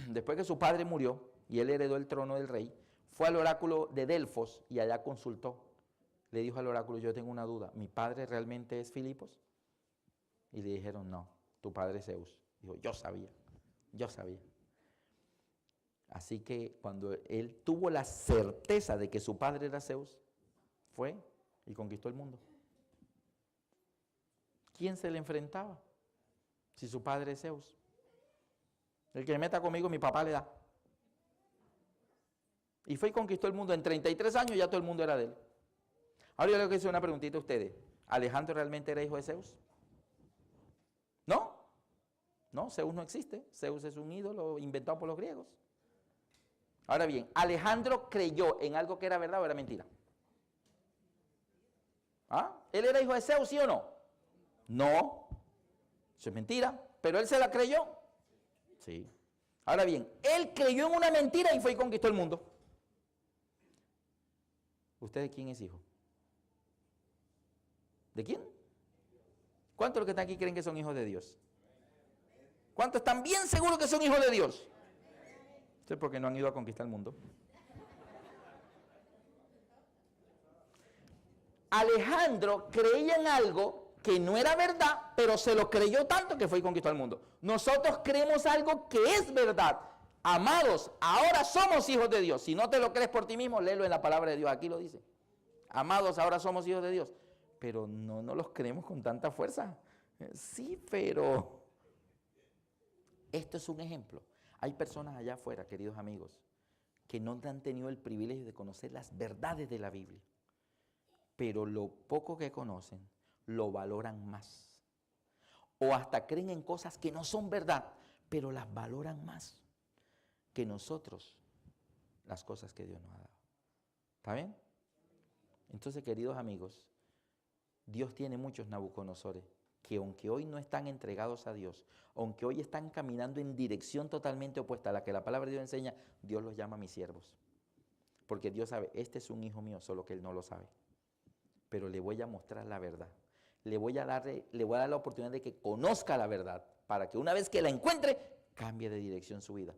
después que su padre murió y él heredó el trono del rey, fue al oráculo de Delfos y allá consultó. Le dijo al oráculo, yo tengo una duda, ¿mi padre realmente es Filipos? Y le dijeron, no, tu padre es Zeus. Dijo, yo sabía. Así que cuando él tuvo la certeza de que su padre era Zeus, fue y conquistó el mundo. ¿Quién se le enfrentaba? Si su padre es Zeus. El que me meta conmigo, mi papá le da. Y fue y conquistó el mundo. En 33 años ya todo el mundo era de él. Ahora yo le voy a hacer una preguntita a ustedes. ¿Alejandro realmente era hijo de Zeus? ¿No? No, Zeus no existe. Zeus es un ídolo inventado por los griegos. Ahora bien, ¿Alejandro creyó en algo que era verdad o era mentira? ¿Ah? ¿Él era hijo de Zeus, sí o no? No. Eso es mentira. ¿Pero él se la creyó? Sí. Ahora bien, él creyó en una mentira y fue y conquistó el mundo. ¿Usted de quién es hijo? ¿De quién? ¿Cuántos de los que están aquí creen que son hijos de Dios? ¿Cuántos están bien seguros que son hijos de Dios? Esto es porque no han ido a conquistar el mundo. Alejandro creía en algo que no era verdad, pero se lo creyó tanto que fue y conquistó el mundo. Nosotros creemos algo que es verdad. Amados, ahora somos hijos de Dios. Si no te lo crees por ti mismo, léelo en la palabra de Dios. Aquí lo dice. Amados, ahora somos hijos de Dios. Pero no los creemos con tanta fuerza. Sí, pero esto es un ejemplo. Hay personas allá afuera, queridos amigos, que no han tenido el privilegio de conocer las verdades de la Biblia. Pero lo poco que conocen, lo valoran más. O hasta creen en cosas que no son verdad, pero las valoran más que nosotros, las cosas que Dios nos ha dado. ¿Está bien? Entonces, queridos amigos, Dios tiene muchos Nabucodonosores que aunque hoy no están entregados a Dios, aunque hoy están caminando en dirección totalmente opuesta a la que la palabra de Dios enseña, Dios los llama mis siervos. Porque Dios sabe, este es un hijo mío, solo que él no lo sabe. Pero le voy a mostrar la verdad. Le voy a dar la oportunidad de que conozca la verdad, para que una vez que la encuentre, cambie de dirección su vida.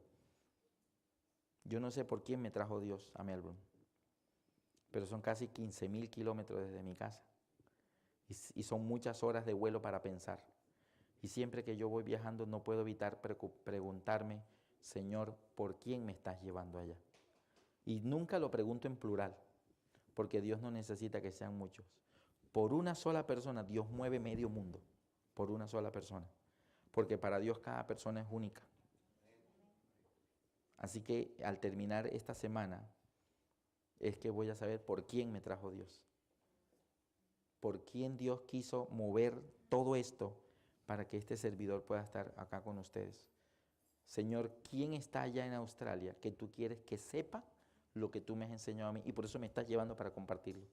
Yo no sé por quién me trajo Dios a Melbourne, pero son casi 15,000 kilómetros desde mi casa. Y son muchas horas de vuelo para pensar. Y siempre que yo voy viajando no puedo evitar preguntarme, Señor, ¿por quién me estás llevando allá? Y nunca lo pregunto en plural, porque Dios no necesita que sean muchos. Por una sola persona Dios mueve medio mundo, por una sola persona. Porque para Dios cada persona es única. Así que al terminar esta semana es que voy a saber por quién me trajo Dios. Por quién Dios quiso mover todo esto para que este servidor pueda estar acá con ustedes. Señor, ¿quién está allá en Australia que tú quieres que sepa lo que tú me has enseñado a mí? Y por eso me estás llevando para compartirlo.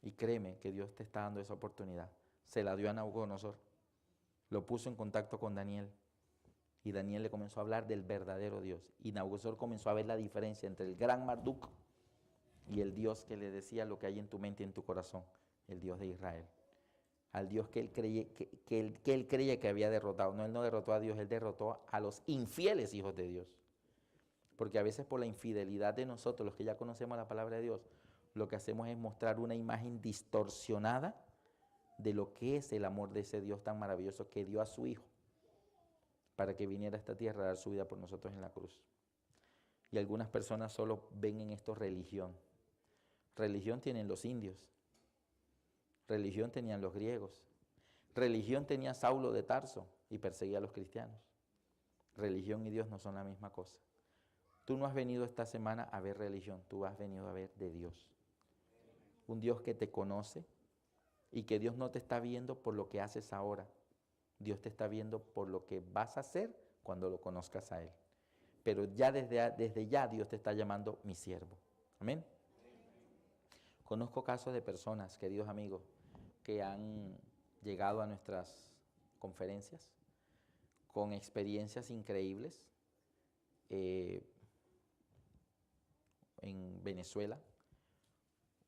Y créeme que Dios te está dando esa oportunidad. Se la dio a Nabucodonosor. Lo puso en contacto con Daniel. Y Daniel le comenzó a hablar del verdadero Dios. Y Nabucodonosor comenzó a ver la diferencia entre el gran Marduk y el Dios que le decía lo que hay en tu mente y en tu corazón. El Dios de Israel. Al Dios que él creía que había derrotado. No, él no derrotó a Dios, él derrotó a los infieles hijos de Dios. Porque a veces por la infidelidad de nosotros, los que ya conocemos la palabra de Dios, lo que hacemos es mostrar una imagen distorsionada de lo que es el amor de ese Dios tan maravilloso que dio a su Hijo para que viniera a esta tierra a dar su vida por nosotros en la cruz. Y algunas personas solo ven en esto religión. Religión tienen los indios. Religión tenían los griegos. Religión tenía Saulo de Tarso y perseguía a los cristianos. Religión y Dios no son la misma cosa. Tú no has venido esta semana a ver religión, tú has venido a ver de Dios. Un Dios que te conoce y que Dios no te está viendo por lo que haces ahora. Dios te está viendo por lo que vas a hacer cuando lo conozcas a Él. Pero ya desde ya Dios te está llamando mi siervo. Amén. Conozco casos de personas, queridos amigos, que han llegado a nuestras conferencias con experiencias increíbles. En Venezuela,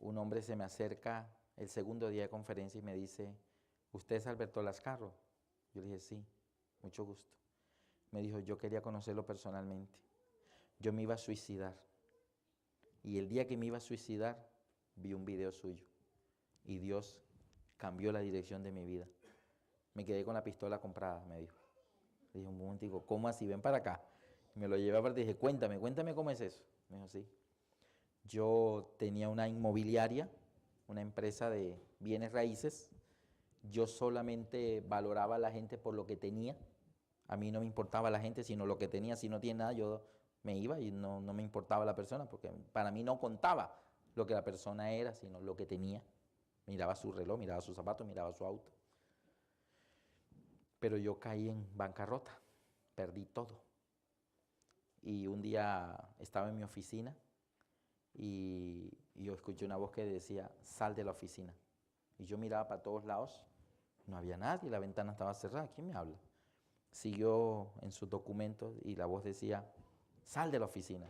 un hombre se me acerca el segundo día de conferencia y me dice, ¿usted es Alberto Lascarro? Yo le dije, sí, mucho gusto. Me dijo, yo quería conocerlo personalmente. Yo me iba a suicidar. Y el día que me iba a suicidar, vi un video suyo. Y Dios cambió la dirección de mi vida. Me quedé con la pistola comprada, me dijo. Le dije, un momentico, ¿cómo así? Ven para acá. Y me lo llevé aparte y dije, cuéntame cómo es eso. Me dijo, sí. Yo tenía una inmobiliaria, una empresa de bienes raíces. Yo solamente valoraba a la gente por lo que tenía. A mí no me importaba la gente, sino lo que tenía. Si no tiene nada, yo me iba y no me importaba la persona, porque para mí no contaba lo que la persona era, sino lo que tenía. Miraba su reloj, miraba sus zapatos, miraba su auto. Pero yo caí en bancarrota, perdí todo. Y un día estaba en mi oficina y yo escuché una voz que decía, sal de la oficina. Y yo miraba para todos lados, no había nadie, la ventana estaba cerrada, ¿quién me habla? Siguió en sus documentos y la voz decía, sal de la oficina.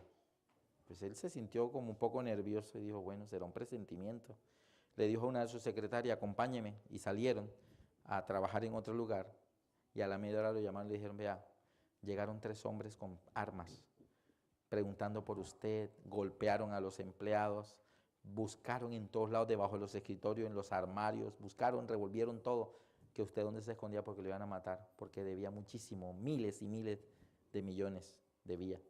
Pues él se sintió como un poco nervioso y dijo, bueno, será un presentimiento. Le dijo a una de sus secretarias, acompáñeme, y salieron a trabajar en otro lugar. Y a la media hora lo llamaron y le dijeron, vea, llegaron 3 hombres con armas, preguntando por usted, golpearon a los empleados, buscaron en todos lados, debajo de los escritorios, en los armarios, buscaron, revolvieron todo, que usted dónde se escondía porque lo iban a matar, porque debía muchísimo, miles y miles de millones debía.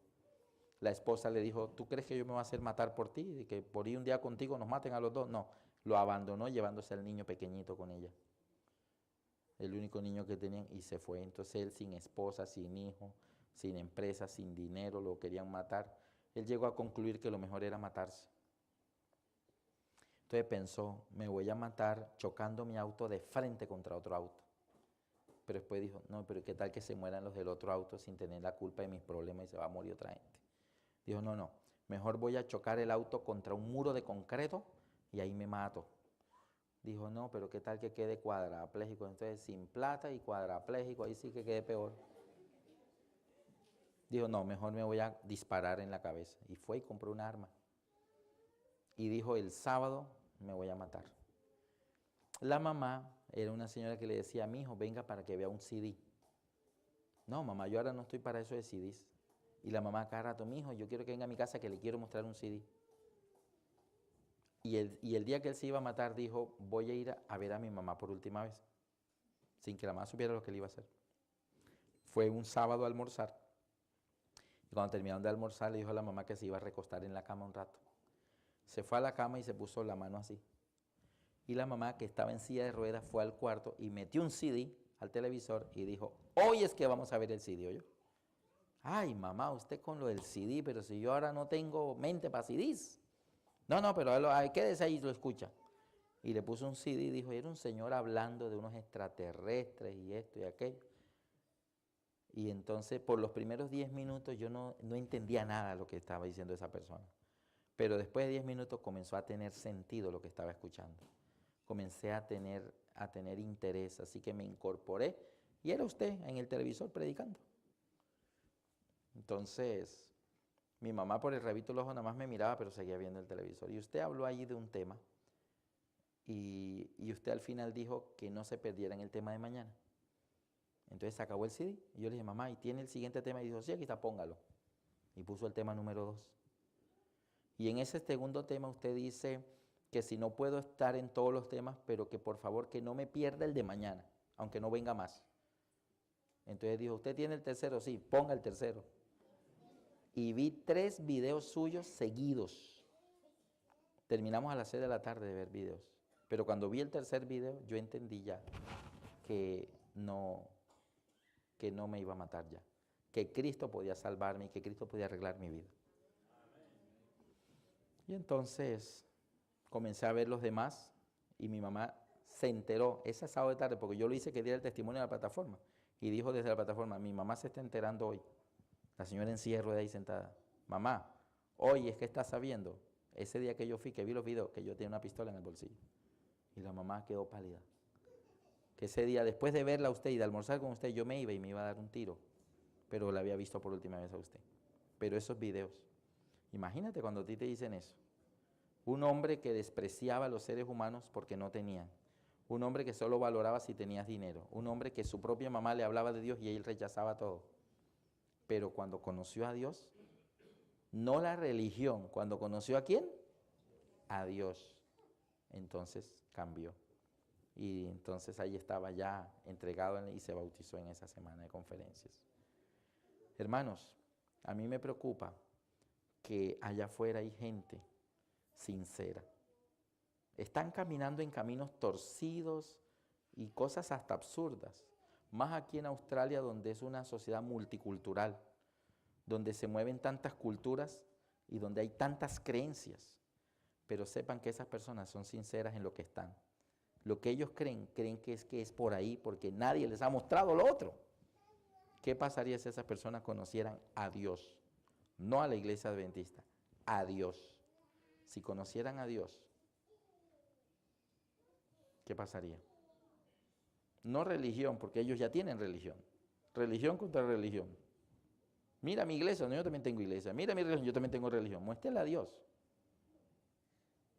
La esposa le dijo, ¿tú crees que yo me voy a hacer matar por ti? ¿De que por ir un día contigo nos maten a los dos? No, lo abandonó llevándose al niño pequeñito con ella. El único niño que tenían y se fue. Entonces él sin esposa, sin hijo, sin empresa, sin dinero, lo querían matar. Él llegó a concluir que lo mejor era matarse. Entonces pensó, me voy a matar chocando mi auto de frente contra otro auto. Pero después dijo, no, pero ¿qué tal que se mueran los del otro auto sin tener la culpa de mis problemas y se va a morir otra gente? Dijo, no, mejor voy a chocar el auto contra un muro de concreto y ahí me mato. Dijo, no, pero ¿qué tal que quede cuadrapléjico? Entonces, sin plata y cuadrapléjico, ahí sí que quede peor. Dijo, no, mejor me voy a disparar en la cabeza. Y fue y compró un arma. Y dijo, el sábado me voy a matar. La mamá era una señora que le decía a mi hijo, venga para que vea un CD. No, mamá, yo ahora no estoy para eso de CDs. Y la mamá cada rato, mi hijo, yo quiero que venga a mi casa que le quiero mostrar un CD. Y el día que él se iba a matar dijo, voy a ir a ver a mi mamá por última vez, sin que la mamá supiera lo que él iba a hacer. Fue un sábado a almorzar, y cuando terminaron de almorzar le dijo a la mamá que se iba a recostar en la cama un rato. Se fue a la cama y se puso la mano así. Y la mamá, que estaba en silla de ruedas, fue al cuarto y metió un CD al televisor y dijo, hoy es que vamos a ver el CD, ¿oyó? Ay, mamá, usted con lo del CD, pero si yo ahora no tengo mente para CDs. No, pero quédese ahí y lo escucha. Y le puso un CD y dijo, era un señor hablando de unos extraterrestres y esto y aquello. Y entonces por los primeros 10 minutos yo no entendía nada de lo que estaba diciendo esa persona. Pero después de 10 minutos comenzó a tener sentido lo que estaba escuchando. Comencé a tener interés, así que me incorporé y era usted en el televisor predicando. Entonces, mi mamá por el rabito del ojo nada más me miraba, pero seguía viendo el televisor. Y usted habló allí de un tema y usted al final dijo que no se perdiera en el tema de mañana. Entonces se acabó el CD y yo le dije, mamá, ¿y tiene el siguiente tema? Y dijo, sí, aquí está, póngalo. Y puso el tema número 2. Y en ese segundo tema usted dice que si no puedo estar en todos los temas, pero que por favor que no me pierda el de mañana, aunque no venga más. Entonces dijo, ¿usted tiene el tercero? Sí, ponga el tercero. y vi 3 videos suyos seguidos. Terminamos a las 6 de la tarde de ver videos. Pero cuando vi el tercer video, yo entendí ya que no me iba a matar ya. Que Cristo podía salvarme y que Cristo podía arreglar mi vida. Y entonces comencé a ver los demás y mi mamá se enteró ese sábado de tarde, porque yo lo hice que diera el testimonio en la plataforma. Y dijo desde la plataforma, mi mamá se está enterando hoy. La señora en silla de ruedas ahí sentada. Mamá, hoy es que está sabiendo, ese día que yo fui, que vi los videos, que yo tenía una pistola en el bolsillo. Y la mamá quedó pálida. Que ese día, después de verla a usted y de almorzar con usted, yo me iba y me iba a dar un tiro. Pero la había visto por última vez a usted. Pero esos videos, imagínate cuando a ti te dicen eso. Un hombre que despreciaba a los seres humanos porque no tenían. Un hombre que solo valoraba si tenías dinero. Un hombre que su propia mamá le hablaba de Dios y él rechazaba todo. Pero cuando conoció a Dios, no la religión, cuando conoció a quién, a Dios, entonces cambió. Y entonces ahí estaba ya entregado y se bautizó en esa semana de conferencias. Hermanos, a mí me preocupa que allá afuera hay gente sincera. Están caminando en caminos torcidos y cosas hasta absurdas. Más aquí en Australia, donde es una sociedad multicultural, donde se mueven tantas culturas y donde hay tantas creencias. Pero sepan que esas personas son sinceras en lo que están. Lo que ellos creen que es por ahí, porque nadie les ha mostrado lo otro. ¿Qué pasaría si esas personas conocieran a Dios? No a la iglesia adventista, a Dios. Si conocieran a Dios, ¿qué pasaría? No religión, porque ellos ya tienen religión. Religión contra religión. Mira mi iglesia, no, yo también tengo iglesia. Mira mi religión, yo también tengo religión. Muéstrele a Dios.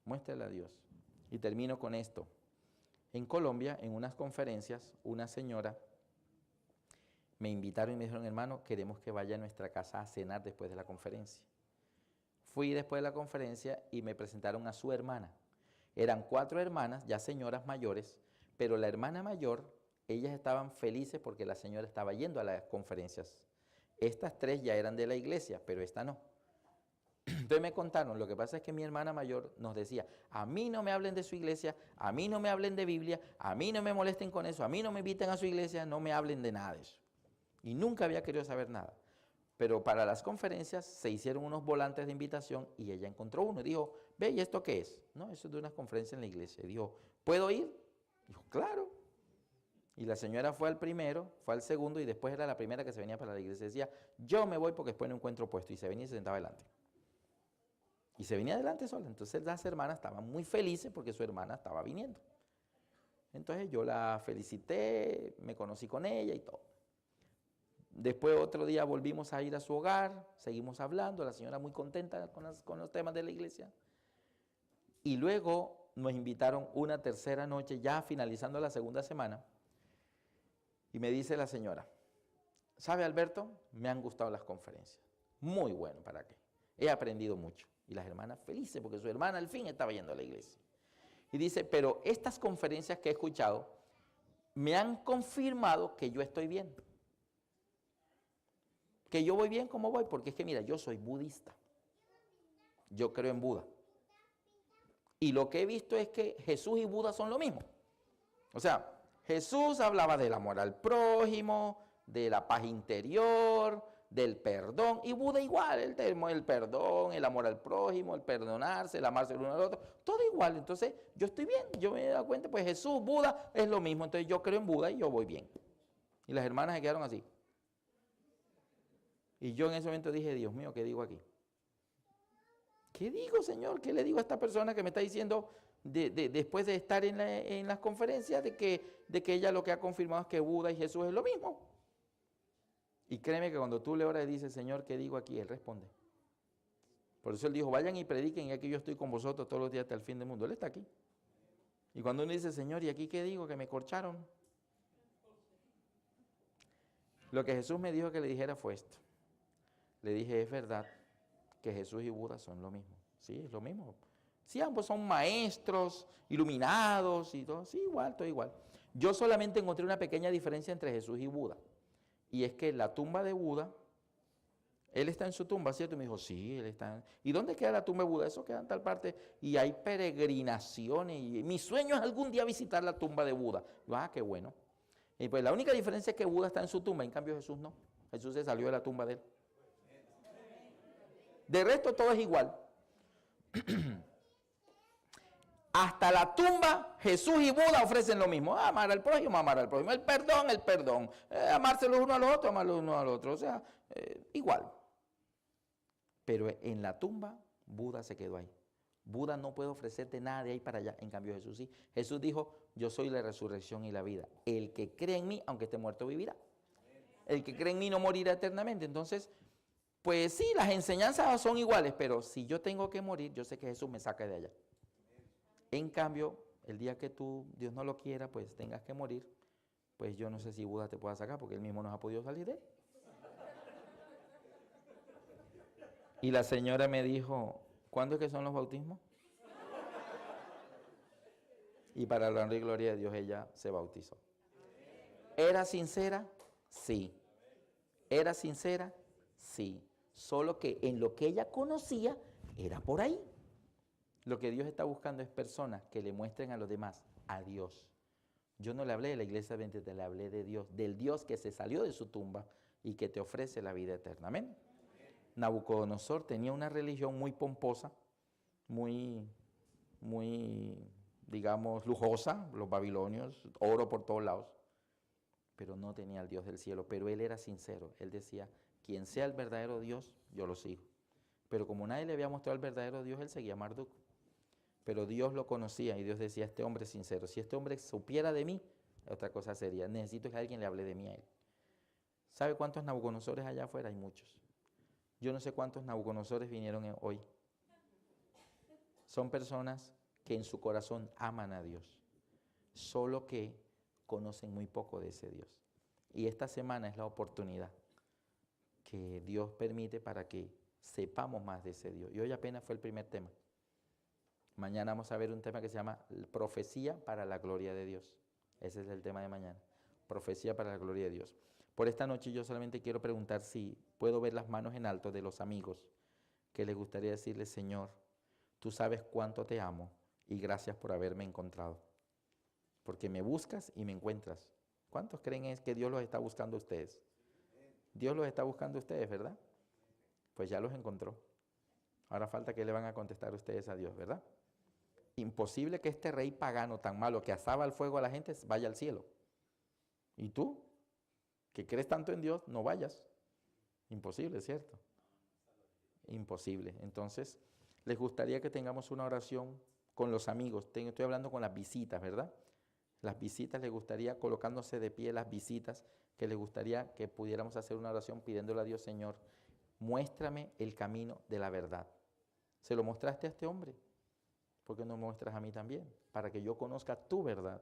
Muéstrele a Dios. Y termino con esto. En Colombia, en unas conferencias, una señora me invitaron y me dijeron, hermano, queremos que vaya a nuestra casa a cenar después de la conferencia. Fui después de la conferencia y me presentaron a su hermana. Eran 4 hermanas, ya señoras mayores, pero la hermana mayor, ellas estaban felices porque la señora estaba yendo a las conferencias. Estas 3 ya eran de la iglesia, pero esta no. Entonces me contaron, lo que pasa es que mi hermana mayor nos decía, a mí no me hablen de su iglesia, a mí no me hablen de Biblia, a mí no me molesten con eso, a mí no me inviten a su iglesia, no me hablen de nada de eso. Y nunca había querido saber nada. Pero para las conferencias se hicieron unos volantes de invitación y ella encontró uno y dijo, ve, ¿y esto qué es? No, eso es de una conferencia en la iglesia. Y dijo, ¿puedo ir? Dijo, claro. Y la señora fue al primero, fue al segundo y después era la primera que se venía para la iglesia. Decía, yo me voy porque después no encuentro puesto. Y se venía y se sentaba adelante. Y se venía adelante sola. Entonces las hermanas estaban muy felices porque su hermana estaba viniendo. Entonces yo la felicité, me conocí con ella y todo. Después otro día volvimos a ir a su hogar, seguimos hablando, la señora muy contenta con los temas de la iglesia. Y luego nos invitaron una tercera noche, ya finalizando la segunda semana, y me dice la señora, ¿sabe Alberto? Me han gustado las conferencias, muy bueno, ¿para qué? He aprendido mucho. Y las hermanas felices porque su hermana al fin estaba yendo a la iglesia. Y dice, pero estas conferencias que he escuchado me han confirmado que yo estoy bien. Que yo voy bien como voy, porque es que mira, yo soy budista. Yo creo en Buda. Y lo que he visto es que Jesús y Buda son lo mismo. O sea, Jesús hablaba del amor al prójimo, de la paz interior, del perdón. Y Buda igual, el perdón, el amor al prójimo, el perdonarse, el amarse el uno al otro. Todo igual. Entonces, yo estoy bien. Yo me he dado cuenta, pues Jesús, Buda es lo mismo. Entonces, yo creo en Buda y yo voy bien. Y las hermanas se quedaron así. Y yo en ese momento dije, Dios mío, ¿qué digo aquí? ¿Qué digo, Señor? ¿Qué le digo a esta persona que me está diciendo después de estar en las conferencias de que ella lo que ha confirmado es que Buda y Jesús es lo mismo? Y créeme que cuando tú le oras y dices, Señor, ¿qué digo aquí? Él responde. Por eso Él dijo, vayan y prediquen y aquí yo estoy con vosotros todos los días hasta el fin del mundo. Él está aquí. Y cuando uno dice, Señor, ¿y aquí qué digo? Que me corcharon. Lo que Jesús me dijo que le dijera fue esto. Le dije, es verdad que Jesús y Buda son lo mismo. Sí, es lo mismo. Sí, ambos son maestros, iluminados y todo. Sí, igual, todo igual. Yo solamente encontré una pequeña diferencia entre Jesús y Buda. Y es que la tumba de Buda Él está en su tumba, ¿cierto? Y me dijo, sí, él está. ¿Y dónde queda la tumba de Buda? Eso queda en tal parte. Y hay peregrinaciones. Y mi sueño es algún día visitar la tumba de Buda. Yo, qué bueno. Y pues la única diferencia es que Buda está en su tumba, en cambio Jesús no. Jesús se salió de la tumba de él. De resto todo es igual. Hasta la tumba, Jesús y Buda ofrecen lo mismo. Amar al prójimo, amar al prójimo. El perdón. Amarse los unos a los otros, amar los unos a los otros. O sea, igual. Pero en la tumba, Buda se quedó ahí. Buda no puede ofrecerte nada de ahí para allá. En cambio Jesús sí. Jesús dijo, yo soy la resurrección y la vida. El que cree en mí, aunque esté muerto, vivirá. El que cree en mí no morirá eternamente. Entonces, pues sí, las enseñanzas son iguales, pero si yo tengo que morir, yo sé que Jesús me saca de allá. En cambio, el día que tú, Dios no lo quiera, pues tengas que morir, pues yo no sé si Buda te pueda sacar, porque él mismo no ha podido salir de él. Y la señora me dijo, ¿cuándo es que son los bautismos? Y para la honra y gloria de Dios ella se bautizó. ¿Era sincera? Sí. ¿Era sincera? Sí. Solo que en lo que ella conocía era por ahí. Lo que Dios está buscando es personas que le muestren a los demás a Dios. Yo no le hablé de la iglesia adventista, le hablé de Dios, del Dios que se salió de su tumba y que te ofrece la vida eterna. Amén. Nabucodonosor tenía una religión muy pomposa, muy, digamos, lujosa, los babilonios, oro por todos lados, pero no tenía al Dios del cielo. Pero él era sincero, él decía, quien sea el verdadero Dios, yo lo sigo. Pero como nadie le había mostrado el verdadero Dios, él seguía a Marduk. Pero Dios lo conocía y Dios decía, este hombre es sincero. Si este hombre supiera de mí, otra cosa sería, necesito que alguien le hable de mí a él. ¿Sabe cuántos Nabucodonosores allá afuera? Hay muchos. Yo no sé cuántos Nabucodonosores vinieron hoy. Son personas que en su corazón aman a Dios, solo que conocen muy poco de ese Dios. Y esta semana es la oportunidad que Dios permite para que sepamos más de ese Dios. Y hoy apenas fue el primer tema. Mañana vamos a ver un tema que se llama profecía para la gloria de Dios. Ese es el tema de mañana. Profecía para la gloria de Dios. Por esta noche yo solamente quiero preguntar si puedo ver las manos en alto de los amigos que les gustaría decirle, Señor, tú sabes cuánto te amo y gracias por haberme encontrado. Porque me buscas y me encuentras. ¿Cuántos creen que Dios los está buscando a ustedes? Dios los está buscando a ustedes, ¿verdad? Pues ya los encontró. Ahora falta que le van a contestar ustedes a Dios, ¿verdad? Imposible que este rey pagano tan malo que asaba al fuego a la gente vaya al cielo. ¿Y tú, que crees tanto en Dios, no vayas? Imposible, ¿cierto? Imposible. Entonces, les gustaría que tengamos una oración con los amigos. Estoy hablando con las visitas, ¿verdad? Las visitas, les gustaría, colocándose de pie las visitas, que les gustaría que pudiéramos hacer una oración pidiéndole a Dios, Señor, muéstrame el camino de la verdad. ¿Se lo mostraste a este hombre? ¿Por qué no me muestras a mí también? Para que yo conozca tu verdad.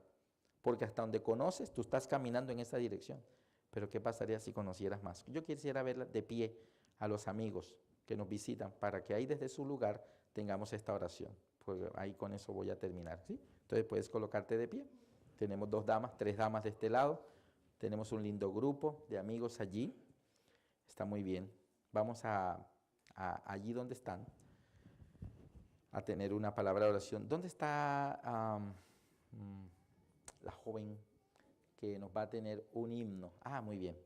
Porque hasta donde conoces, tú estás caminando en esa dirección. Pero ¿qué pasaría si conocieras más? Yo quisiera ver de pie a los amigos que nos visitan para que ahí desde su lugar tengamos esta oración. Pues ahí con eso voy a terminar, ¿sí? Entonces puedes colocarte de pie. Tenemos 2 damas, 3 damas de este lado. Tenemos un lindo grupo de amigos allí. Está muy bien. Vamos allí donde están a tener una palabra de oración. ¿Dónde está la joven que nos va a tener un himno? Muy bien.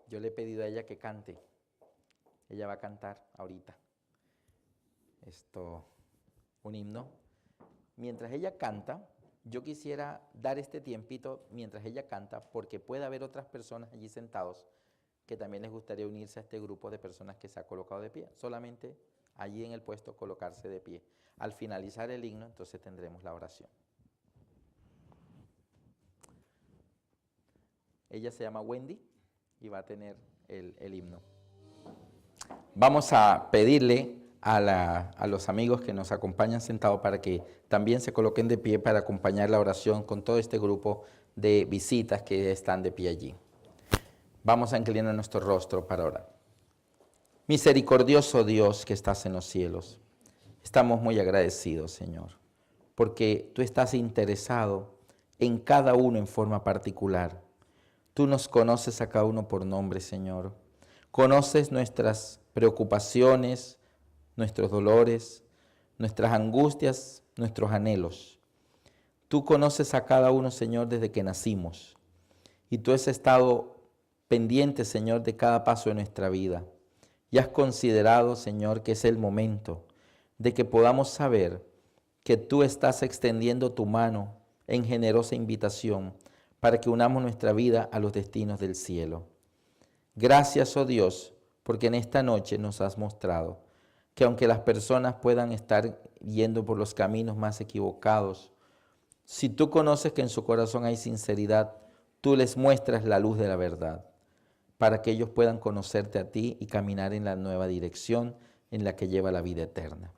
Yo le he pedido a ella que cante. Ella va a cantar ahorita un himno. Mientras ella canta, yo quisiera dar este tiempito mientras ella canta, porque puede haber otras personas allí sentados que también les gustaría unirse a este grupo de personas que se ha colocado de pie. Solamente allí en el puesto colocarse de pie. Al finalizar el himno, entonces tendremos la oración. Ella se llama Wendy y va a tener el himno. Vamos a pedirle a los amigos que nos acompañan sentados para que también se coloquen de pie para acompañar la oración con todo este grupo de visitas que están de pie allí. Vamos a inclinar nuestro rostro para orar. Misericordioso Dios que estás en los cielos, estamos muy agradecidos, Señor, porque tú estás interesado en cada uno en forma particular. Tú nos conoces a cada uno por nombre, Señor. Conoces nuestras preocupaciones, nuestros dolores, nuestras angustias, nuestros anhelos. Tú conoces a cada uno, Señor, desde que nacimos. Y tú has estado pendiente, Señor, de cada paso de nuestra vida. Y has considerado, Señor, que es el momento de que podamos saber que tú estás extendiendo tu mano en generosa invitación para que unamos nuestra vida a los destinos del cielo. Gracias, oh Dios, porque en esta noche nos has mostrado que aunque las personas puedan estar yendo por los caminos más equivocados, si tú conoces que en su corazón hay sinceridad, tú les muestras la luz de la verdad, para que ellos puedan conocerte a ti y caminar en la nueva dirección en la que lleva la vida eterna.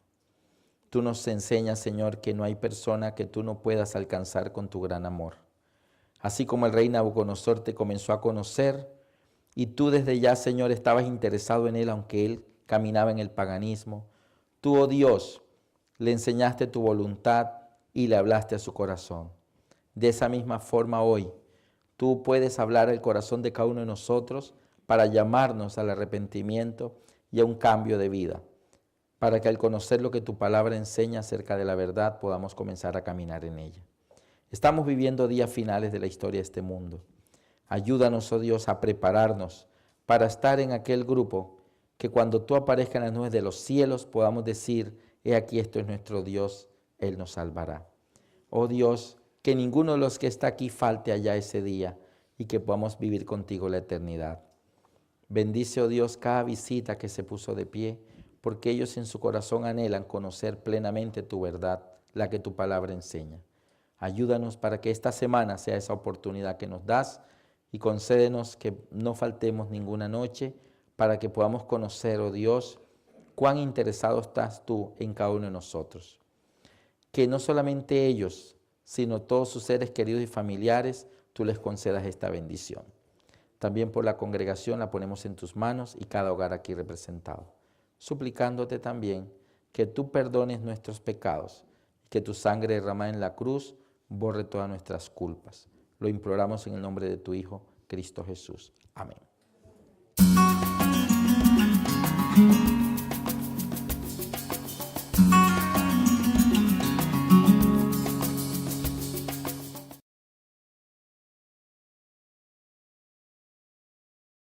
Tú nos enseñas, Señor, que no hay persona que tú no puedas alcanzar con tu gran amor. Así como el rey Nabucodonosor te comenzó a conocer y tú desde ya, Señor, estabas interesado en él, aunque él caminaba en el paganismo, tú, oh Dios, le enseñaste tu voluntad y le hablaste a su corazón. De esa misma forma hoy, tú puedes hablar al corazón de cada uno de nosotros para llamarnos al arrepentimiento y a un cambio de vida, para que al conocer lo que tu palabra enseña acerca de la verdad podamos comenzar a caminar en ella. Estamos viviendo días finales de la historia de este mundo. Ayúdanos, oh Dios, a prepararnos para estar en aquel grupo que cuando tú aparezcas en las nubes de los cielos podamos decir, he aquí, esto es nuestro Dios, Él nos salvará. Oh Dios, que ninguno de los que está aquí falte allá ese día y que podamos vivir contigo la eternidad. Bendice, oh Dios, cada visita que se puso de pie, porque ellos en su corazón anhelan conocer plenamente tu verdad, la que tu palabra enseña. Ayúdanos para que esta semana sea esa oportunidad que nos das y concédenos que no faltemos ninguna noche para que podamos conocer, oh Dios, cuán interesado estás tú en cada uno de nosotros. Que no solamente ellos, sino todos sus seres queridos y familiares, tú les concedas esta bendición. También por la congregación la ponemos en tus manos y cada hogar aquí representado, suplicándote también que tú perdones nuestros pecados, que tu sangre derramada en la cruz borre todas nuestras culpas. Lo imploramos en el nombre de tu Hijo, Cristo Jesús. Amén.